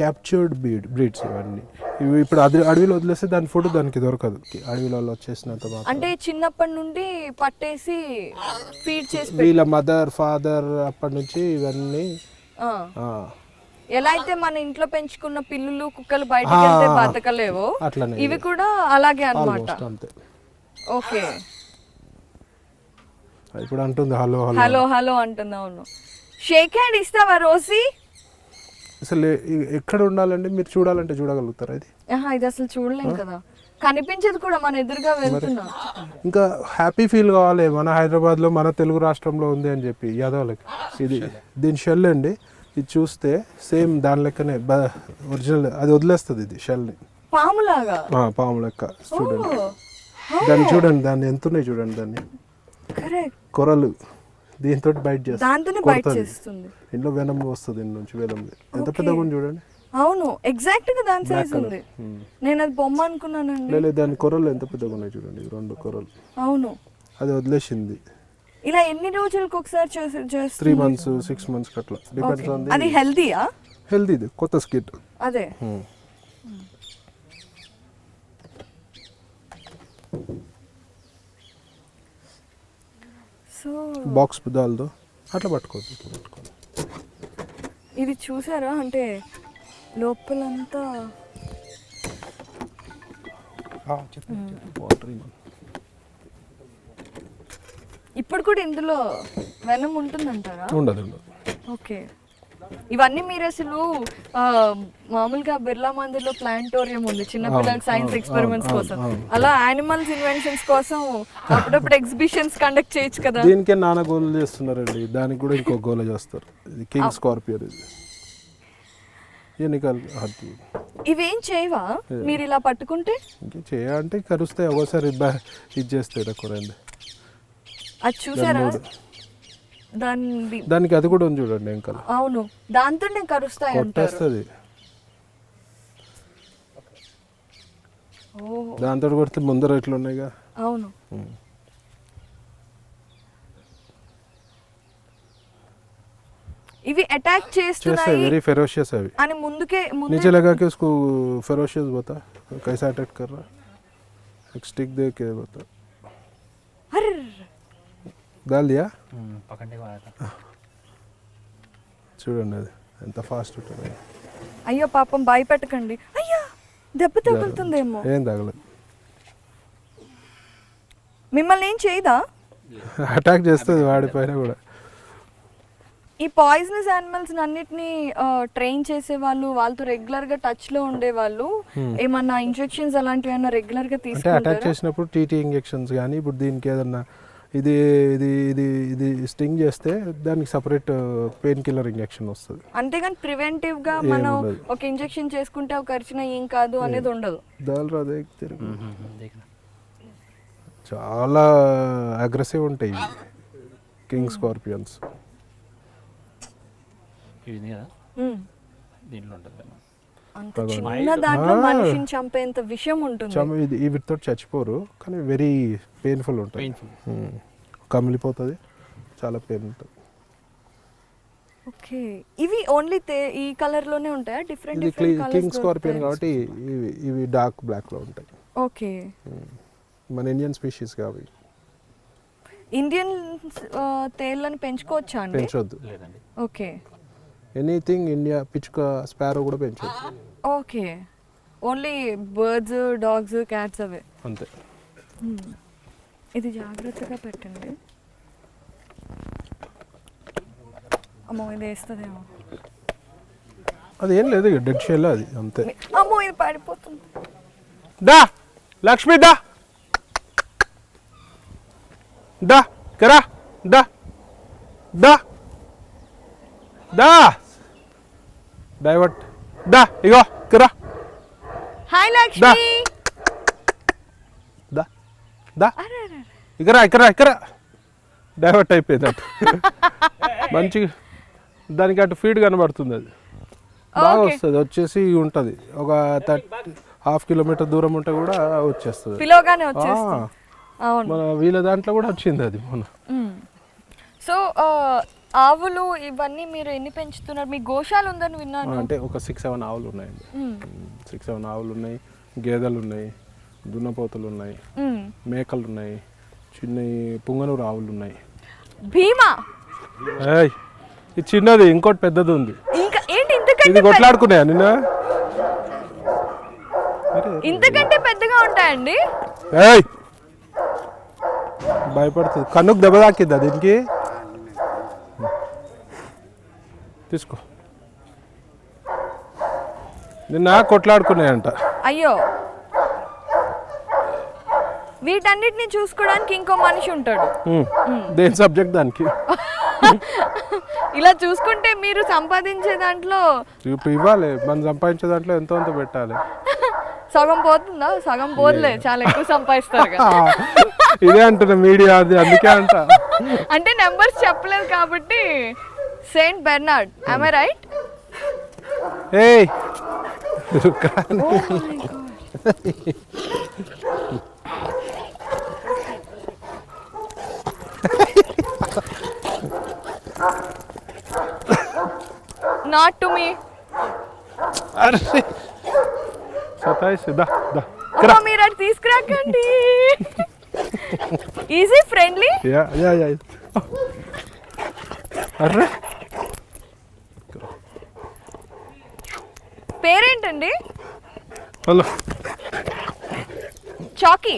క్యాప్చర్డ్ బ్రీడ్స్ ఇవన్నీ. ఇవి ఇప్పుడు అడవిలో వదిలేస్తే దాని ఫుడ్ దానికి దొరకదు, అడవిలో వచ్చేసినంత మాత్రం. అంటే చిన్నప్పటి నుండి పట్టేసి ఫీడ్ చేసి వీళ్ళ మదర్ ఫాదర్ అప్పటి నుంచి ఇవన్నీ. ఎలా అయితే మన ఇంట్లో పెంచుకున్న పిల్లులు కుక్కలు బయటకు వెళ్తే బతకలేవో, అట్లనే ఇవి కూడా అలాగే అన్నమాట. అంతే. ఓకే. ఇప్పుడు అంటుంది హలో హలో హలో హలో అంటుంది. అవును. షేక్ హ్యాండ్ ఇస్తావా రోసి? అసలు ఎక్కడ ఉండాలండి, మీరు చూడాలంటే చూడగలుగుతారా? ఇది అసలు చూడలేం కదా, కనిపించదు కూడా, మన ఎదురుగా వెళ్తున్నా. ఇంకా హ్యాపీ ఫీల్ కావాలి, మన హైదరాబాద్లో మన తెలుగు రాష్ట్రంలో ఉంది అని చెప్పి యాదవ్లకి. ఇది దీని షెల్ అండి, ఇది చూస్తే సేమ్ దాని లెక్కనే ఒరిజినల్, అది వదిలేస్తుంది ఇది షెల్ని. పాములాగా? పాము లెక్క. చూడండి దాన్ని, చూడండి దాన్ని ఎంత ఉన్నాయి చూడండి, దాన్ని కొరలు దీంతో బైట్ చేస్తుంది. ఇంట్లో వెనం వస్తుంది, ఇంటి నుంచి వెనం. ఎంత పెద్దగా ఉంది చూడండి. అవును, ఎగ్జాక్ట్ గా దాని సైజ్ ఉంది. నేను అది బొమ్మ అనుకున్నానండి. లేదు, దాని కొరలు ఎంత పెద్దగా ఉన్నాయి చూడండి, 2 కొరలు. అవును. అది వదిలేసింది. ఇలా ఎన్ని రోజులకు ఒకసారి 3 months 6 months అట్లా డిపెండ్స్ ఆన్ ది. అది హెల్తీయా? హెల్తీ, ఇది కొత్త స్కిట్. అదే. సో బాక్స్ దాల్దో అట్లా పట్టుకోవచ్చు. ఇది చూసారా, అంటే లోపలంతా ఇప్పుడు కూడా ఇందులో వెనం ఉంటుందంటారా? ఉండదు. ఓకే. ఇవన్నీ మీరు అసలు మామూలుగా బిర్లా మందిర్లో ప్లాంటోరియం ఉంది చిన్నపిల్లలకి సైన్స్ ఎక్స్పెరిమెంట్స్ కోసం, అలా యానిమల్స్ ఇన్వెన్షన్స్ కోసం అప్పుడప్పుడు ఎగ్జిబిషన్స్ కండక్ట్ చేయొచ్చు కదా. దీనికే నానా గోల్ చేస్తున్నారండి, దానికి కూడా ఇంకో గోల్ చేస్తారు. ఇది కింగ్ స్కార్పియన్. ఇది ఇవేం చేయవా మీరు ఇలా పట్టుకుంటే? చేయాలంటే కరుస్తాయి ఒకసారి, ఇది చేస్తాయి రకరండి. అది చూసారా, దానికి అది కూడా ఉంది చూడండి ఇంకా. అవును, దాంతో నేను కరుస్తాయి కొట్టేస్తుంది. దాంతో కొడితే ముందర ఎట్లా ఉన్నాయిగా. అవును. ఇవి అటాక్ చేస్తున్నాయి, वेरी फेरोशियस है अभी అని ముందుకే नीचे लगा के उसको फेरोशियस बता कैसा अटैक कर रहा है, एक स्टिक दे के बता. अरे डाल दिया, पकड़ने को आया था. చూడండి అది ఎంత ఫాస్ట్ ఉంటుంది. అయ్యో పాపం భయపెట్టకండి. అయ్యో దెబ్బ తగులుతుందేమో. ఏం తగలదు. మిమ్మల్ని ఏం చేయదా? అటాక్ చేస్తుంది వాడిపైన కూడా. ఈ పాయిజనస్ యానిమల్స్ అన్నిటిని ట్రైన్ చేసే వాళ్ళు, వాళ్ళతో రెగ్యులర్ గా టచ్ లో ఉండే వాళ్ళు ఏమన్నా ఇంజెక్షన్స్ అలాంటివి ఏమన్నా రెగ్యులర్ గా అంటే అటాక్ తీసుకుంటారా? చేసినప్పుడు టీటీ ఇంజెక్షన్స్ కానీ, ఇప్పుడు దీనికి ఏదన్నా ఇది ఇది ఇది ఇది స్టింగ్ చేస్తే దానికి సపరేట్ పెయిన్ కిల్లర్ ఇంజెక్షన్ వస్తుంది. అంతేగాని ప్రివెంటివ్ గా ఏం మనం ఉండదు. ఒక ఇంజెక్షన్ చేసుకుంటే ఒక అరిచిన ఏం కాదు అనేది ఉండదు. దాల్ అదే తిరుగు చాలా అగ్రెసివ్ ఉంటాయి ఇవి కింగ్ స్కార్పియన్స్. ఇది కదా మ్మ్. దీంట్లో ఉంటుంది కదా. అంత చిన్న దాంట్లో మనిషిని చంపేంత విషయం ఉంటుంది. ఇది వీటితో చచ్చిపోరు కానీ వెరీ పెయిన్ఫుల్ ఉంటుంది. పెయిన్ఫుల్. కమిలిపోతుంది, చాలా పెయిన్ ఉంటుంది. ఓకే, ఇవి ఓన్లీ ఈ కలర్ లోనే ఉంటాయా? డిఫరెంట్ ఇది డిఫరెంట్ కింగ్ కలర్స్ స్కార్పియన్ కాబట్టి ఇవి డార్క్ బ్లాక్లో ఉంటాయి. ఓకే, మన ఇండియన్ స్పీషీస్ కావి. ఇండియన్ తేళ్ళని పెంచుకోవచ్చా అండి? పెంచొద్దు. లేదండి. ఓకే ఎనీథింగ్ ఇండియా, పిచ్చుక, స్పారో కూడా పెంచొద్దు. Okay, only birds, dogs, cats అవే. అంతే. ఇది జాగ్రత్తగా పెట్టండి. అమ్మో ఇది వేస్తుందేమో. అది ఏం లేదు, డెడ్ షెల్ అది అంతే. అమ్మో ఇది పడిపోతుంది. దా లక్ష్మి దా దా కరా దా దా దా డైవర్ట్ దా ఇగో కరా హాయ్ లక్ష్మి. దా దా అరే అరే ఇక్కడ ఇక్కడ ఇక్కడ డైవర్ట్ అయిపోయింది అటు. మంచిగా దానికి అటు ఫీడ్ కనబడుతుంది. అది బాగా వస్తుంది, వచ్చేసి ఉంటుంది. ఒక 30 కిలోమీటర్ దూరం ఉంటే కూడా వచ్చేస్తుంది. పిలోగానే వచ్చేస్తుంది. అవును, మన వీళ్ళ దాంట్లో కూడా వచ్చింది అది మొన్న. సో ఆవులు ఇవన్నీ మీరు ఎన్ని పెంచుతున్నారు? మీ గోశాల ఉందని విన్నాను. అంటే ఒక 6-7 ఆవులు ఉన్నాయండి. 6-7 ఆవులు ఉన్నాయి, గేదెలు ఉన్నాయి, దున్నపోతులు ఉన్నాయి, మేకలు ఉన్నాయి, చిన్న పుంగనూరు ఆవులు ఉన్నాయి. భీమా ఏయ్ ఇది చిన్నది, ఇంకోటి పెద్దది ఉంది. ఇంకా ఏంటి ఇది ఇంతకంటే కొట్లాడుకున్నాయా నిన్న? ఇంతకంటే పెద్దగా ఉంటాయండి? ఏయ్ భయపడుతుంది, కన్నుకు దెబ్బ తాకిద్దా దీనికి? తీసుకో. నిన్న కొట్లాడుకున్నాయంట. అయ్యో, వీటన్నిటిని చూసుకోవడానికి ఇంకో మనిషి ఉంటాడు. దేని సబ్జెక్ట్ దానికి. ఇలా చూసుకుంటే మీరు సంపాదించే దాంట్లో ఇప్పుడు ఇవ్వాలి, మనం సంపాదించే దాంట్లో ఎంతో అంత పెట్టాలి. సగం పోతుందా? సగం పోదులే, చాలా ఎక్కువ సంపాదిస్తారు కదా. ఇదే అంటున్నా మీడియా, అది అందుకే అంట. అంటే నెంబర్స్ చెప్పలేదు కాబట్టి. Saint Bernard, am I right? ఏయ్ నాట్ టు మీ. అరే సతాయిస్ దా దా. అమ్మా మీరు అది తీసుకురాకండి. Easy friendly. Yeah yeah yeah. అరే పేరేంటండి? Hello Chucky.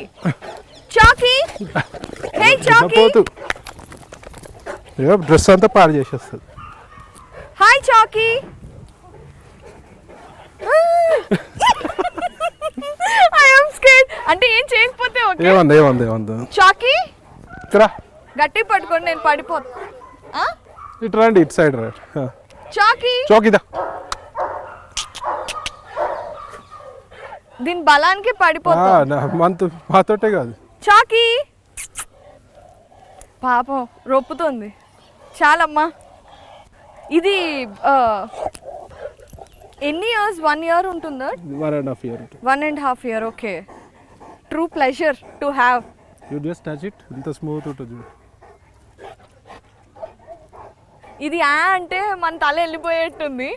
Chucky, hey Chucky. పోతు డ్రెస్ అంతా పాడు చేసేస్తుంది. Hi Chucky. I am scared. అంటే ఏం చేయకపోతే ఓకే. ఏమంది చాకీ ఇక్కడ గట్టి పట్టుకోండి, నేను పడిపోతా. ఇటు రండి, ఇటు సైడ్ రండి. చాకీ, చౌకీదా. దీని బలానికి పడిపోతా. మాతోటే కాదు. చాకీ పాపం రొప్పుతుంది. చాలమ్మా. ఇది ఎన్ని ఇయర్స్? 1 ఇయర్ ఉంటుందా? 1.5 year. 1.5 year. Okay, true pleasure to have. You just touch it, ఎంత స్మూత్ ఉంటుంది. ఇది అంటే మన తల వెళ్ళిపోయేట్టుంది.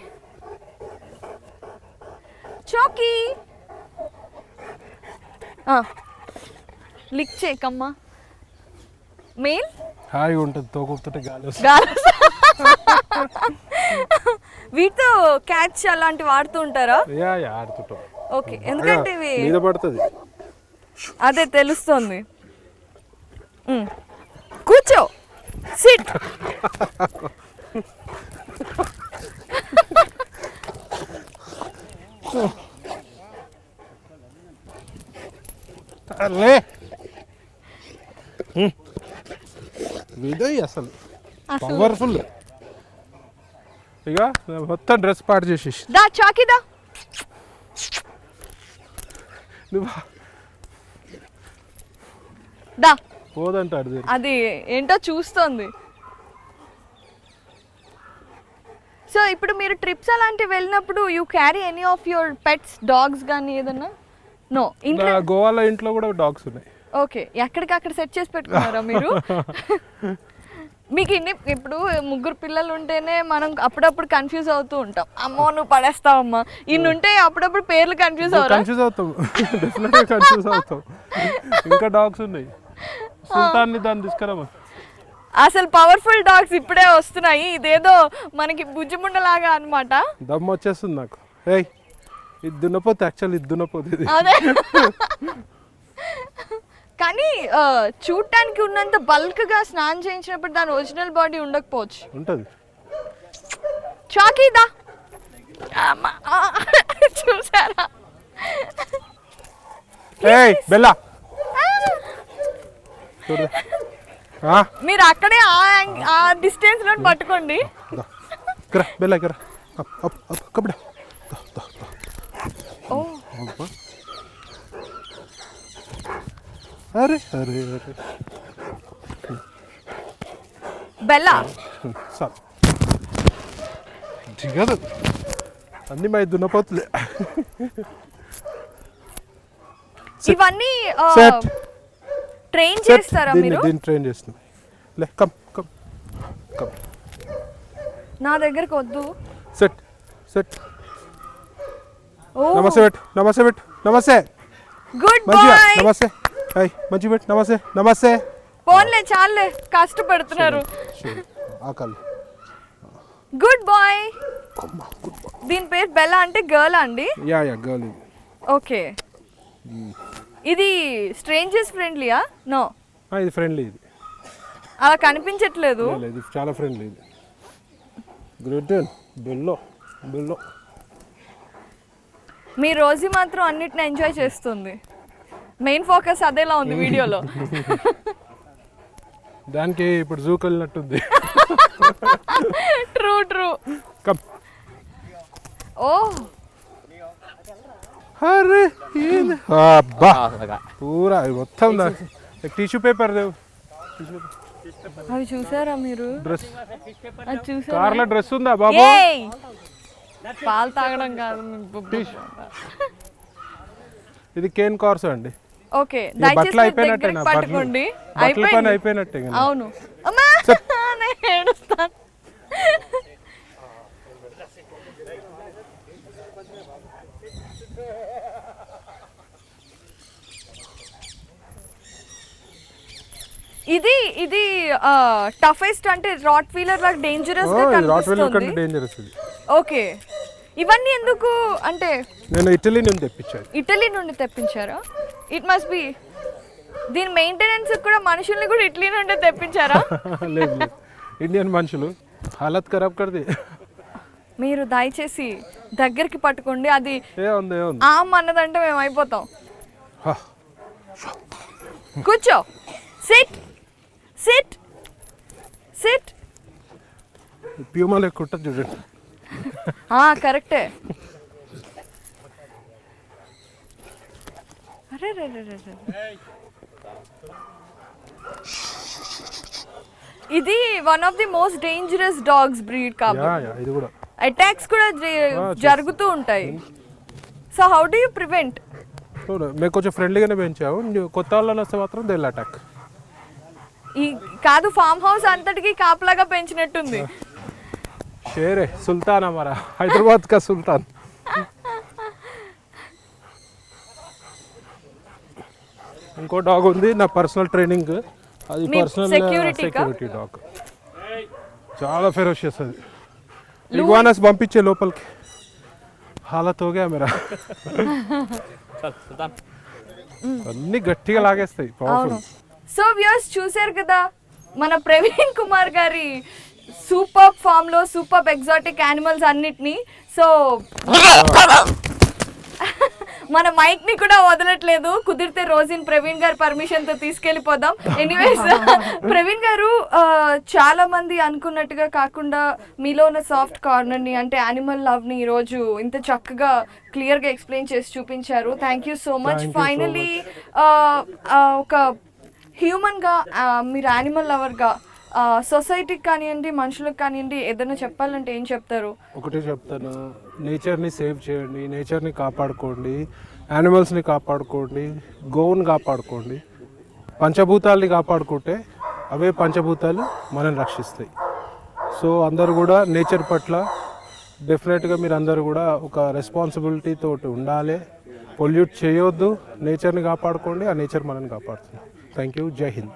చాకీ లిక్ చేయకమ్మా. మెయిల్ హాయిగా ఉంటుంది, తోకొస్తుంటే గాలి వస్తుంది. వీటితో క్యాచ్ అలాంటివి వాడుతూ ఉంటారా? యా ఆడుతుంటాం. ఓకే, ఎందుకంటే ఇవి మీద పడుతుంది. అదే తెలుస్తుంది. కూర్చో, సిట్. అరే విదయ్ అసలు పవర్ఫుల్. ఇక మొత్తం డ్రెస్ పాడు చేసేసి దా చాకిదా నువ్వు దా పోదంటాడు. అది ఏంటో చూస్తోంది. సో ఇప్పుడు మీరు ట్రిప్స్ అలాంటివి వెళ్ళినప్పుడు you carry any of your pets, dogs కానీ ఏదన్నా? నో. ఇంట్లో గోవాలో ఇంట్లో కూడా డాగ్స్ ఉన్నాయి. ఓకే, ఎక్కడికక్కడ సెట్ చేసి పెట్టుకున్నారా మీరు? మీకు ఇప్పుడు 3 పిల్లలు ఉంటేనే మనం అప్పుడప్పుడు కన్ఫ్యూజ్ అవుతూ ఉంటాం. అమ్మో నువ్వు పడేస్తావమ్మా. ఉంటే అప్పుడప్పుడు పేర్లు కన్ఫ్యూజ్ కన్ఫ్యూజ్ అవుతాం. డెఫినెట్గా కన్ఫ్యూజ్ అవుతాం. ఇంకా డాగ్స్ ఉన్నాయి. సుల్తాన్ని దాన్ని తీసుకురామా. అసలు పవర్ఫుల్ డాగ్స్ ఇప్పుడే వస్తున్నాయి. ఇదేదో మనకి బుజ్జిముండలాగా అన్నమాట. దమ్ము వచ్చేస్తుంది నాకు. ఏయ్ ఇది దున్నపోతే, యాక్చువల్ ఇది దున్నపోతే ఇది. అదే కానీ చూడటానికి ఉన్నంత బల్క్ గా స్నానం చేయించినప్పుడు దాని ఒరిజినల్ బాడీ ఉండకపోవచ్చు. ఉంటుంది. చాకీదా చూసారా? ఏయ్ బెల్లా మీరు అక్కడే ఆ డిస్టెన్స్ లో పట్టుకోండి. బెల్లా ఇక్కడ కబడా. అరే అరే అరే బెల్లా సార్ దిగదు. అన్ని మా దున్నపోతులే. ఇవన్నీ సెట్ ట్రైన్ చేస్తారా మీరు? దీన్ని ట్రైన్ చేస్తున్నాం. లే కమ్ కమ్ కమ్. నా దగ్గరకు వద్దు. Set set. నమస్తే పెట్టు, నమస్తే పెట్టు, నమస్తే. గుడ్ మంచిగా బాయ్. నమస్తే. అయ్ మంచిగా పెట్టు, నమస్తే నమస్తే. పోన్లే చాలే, కష్టపడుతున్నారు. ఆకలి. Good boy. దీని పేరు బెల్లా అంటే గర్ల్ అండి? Yeah girl. ఓకే, ఇది స్ట్రేంజర్స్ ఫ్రెండ్లీయా? నో, ఇది ఫ్రెండ్లీ. ఇది అలా కనిపించట్లేదు. ఇది చాలా ఫ్రెండ్లీ. ఇది గ్రేట్ బెల్లో బెల్లో. మీ రోజు మాత్రం అన్నిటిని ఎంజాయ్ చేస్తుంది. మెయిన్ ఫోకస్ అదేలా ఉంది వీడియోలో. దానికి ఇప్పుడు జూకి వెళ్ళినట్టుంది. True true. కమ్. ఓ అరే అబ్బా పూరా మొత్తం టిష్యూ పేపర్ దేవు. అవి చూసారా మీరు? డ్రెస్ అది చూసారా? కార్లో డ్రెస్ ఉందా బాబు? ఏయ్! పాలు తాగడం కాదు. ఇది కేన్ కార్స్ అండి. ఓకే, బట్టలు అయిపోయినట్టే. పట్టుకోండి. అయిపోయినట్టే. అవును. అమ్మా నేను ఏడుస్తాను. ఇది ఇది టఫెస్ట్ అంటే రాట్ వీలర్ లాగా డేంజరస్ గా కనిపిస్తుంది. డేంజరస్ ఇది. ఓకే, ఇవన్నీ ఎందుకు అంటే? నేను ఇటలీ నుండి తెప్పించాను. ఇటలీ నుండి తెప్పించారా? It must be. దీని మెయింటెనెన్స్ కూడా మనుషుల్ని కూడా ఇటలీ నుండి తెప్పించారా? లేదు లేదు, ఇండియన్ మనుషులు హాలత్ ఖరాబ్ కర్ది. మీరు దయచేసి దగ్గరికి పట్టుకోండి. అది ఆమ్ అన్నదంటే మేము అయిపోతాం. కూర్చో, సిట్ సిట్ సిట్. ప్యూమా లెక్క ఉంటుంది చూడండి. కరెక్టే. అరే రే రే రే. ఇది one of the most dangerous dogs breed కాబట్టి ఇది కూడా అటాక్స్ కూడా జరుగుతూ ఉంటాయి. So how do you prevent? మేము కొంచెం ఫ్రెండ్లీగానే పెంచాము. కొత్త వాళ్ళని వస్తే మాత్రం దే అటాక్. ఈ కాదు, ఫామ్ హౌస్ అంతటికి కాపలాగా పెంచినట్టుంది. షేరే సుల్తాన్ హమారా, హైదరాబాద్ కా సుల్తాన్. ఇంకో డాగ్ ఉంది నా పర్సనల్ ట్రైనింగ్. అది పర్సనల్ సెక్యూరిటీ డాగ్. చాలా ఫెరోషియస్ అది. ఇగ్వానాస్ పంపించే లోపలికి హాలత్ హోగా మేరా అన్ని గట్టిగా లాగేస్తాయి పవర్ఫుల్. సో వ్యూస్ చూశారు కదా మన ప్రవీణ్ కుమార్ గారి సూపర్ ఫామ్ లో సూపర్ ఎగ్జాటిక్ యానిమల్స్ అన్నిటినీ. సో మన మైక్ ని కూడా వదలట్లేదు, కుదిరితే రోజుని ప్రవీణ్ గారి పర్మిషన్ తో తీసుకెళ్లిపోదాం. ఎనీవేస్ ప్రవీణ్ గారు చాలా మంది అనుకున్నట్టుగా కాకుండా మీలో ఉన్న సాఫ్ట్ కార్నర్ ని అంటే యానిమల్ లవ్ ని ఈ రోజు ఇంత చక్కగా క్లియర్ గా ఎక్స్ప్లెయిన్ చేసి చూపించారు. Thank you so much. Finally ఒక హ్యూమన్ గా మీరు యానిమల్ లవర్ గా సొసైటీకి కానివ్వండి మనుషులకు కానివ్వండి ఏదైనా చెప్పాలంటే ఏం చెప్తారు? ఒకటే చెప్తాను, నేచర్ని సేవ్ చేయండి, నేచర్ని కాపాడుకోండి, యానిమల్స్ని కాపాడుకోండి, గోవుని కాపాడుకోండి. పంచభూతాల్ని కాపాడుకుంటే అవే పంచభూతాలు మనల్ని రక్షిస్తాయి. సో అందరూ కూడా నేచర్ పట్ల డెఫినెట్గా మీరు అందరూ కూడా ఒక రెస్పాన్సిబిలిటీ తోటి ఉండాలి. పొల్యూట్ చేయొద్దు, నేచర్ని కాపాడుకోండి, ఆ నేచర్ మనల్ని కాపాడుతుంది. Thank you. జై హింద్.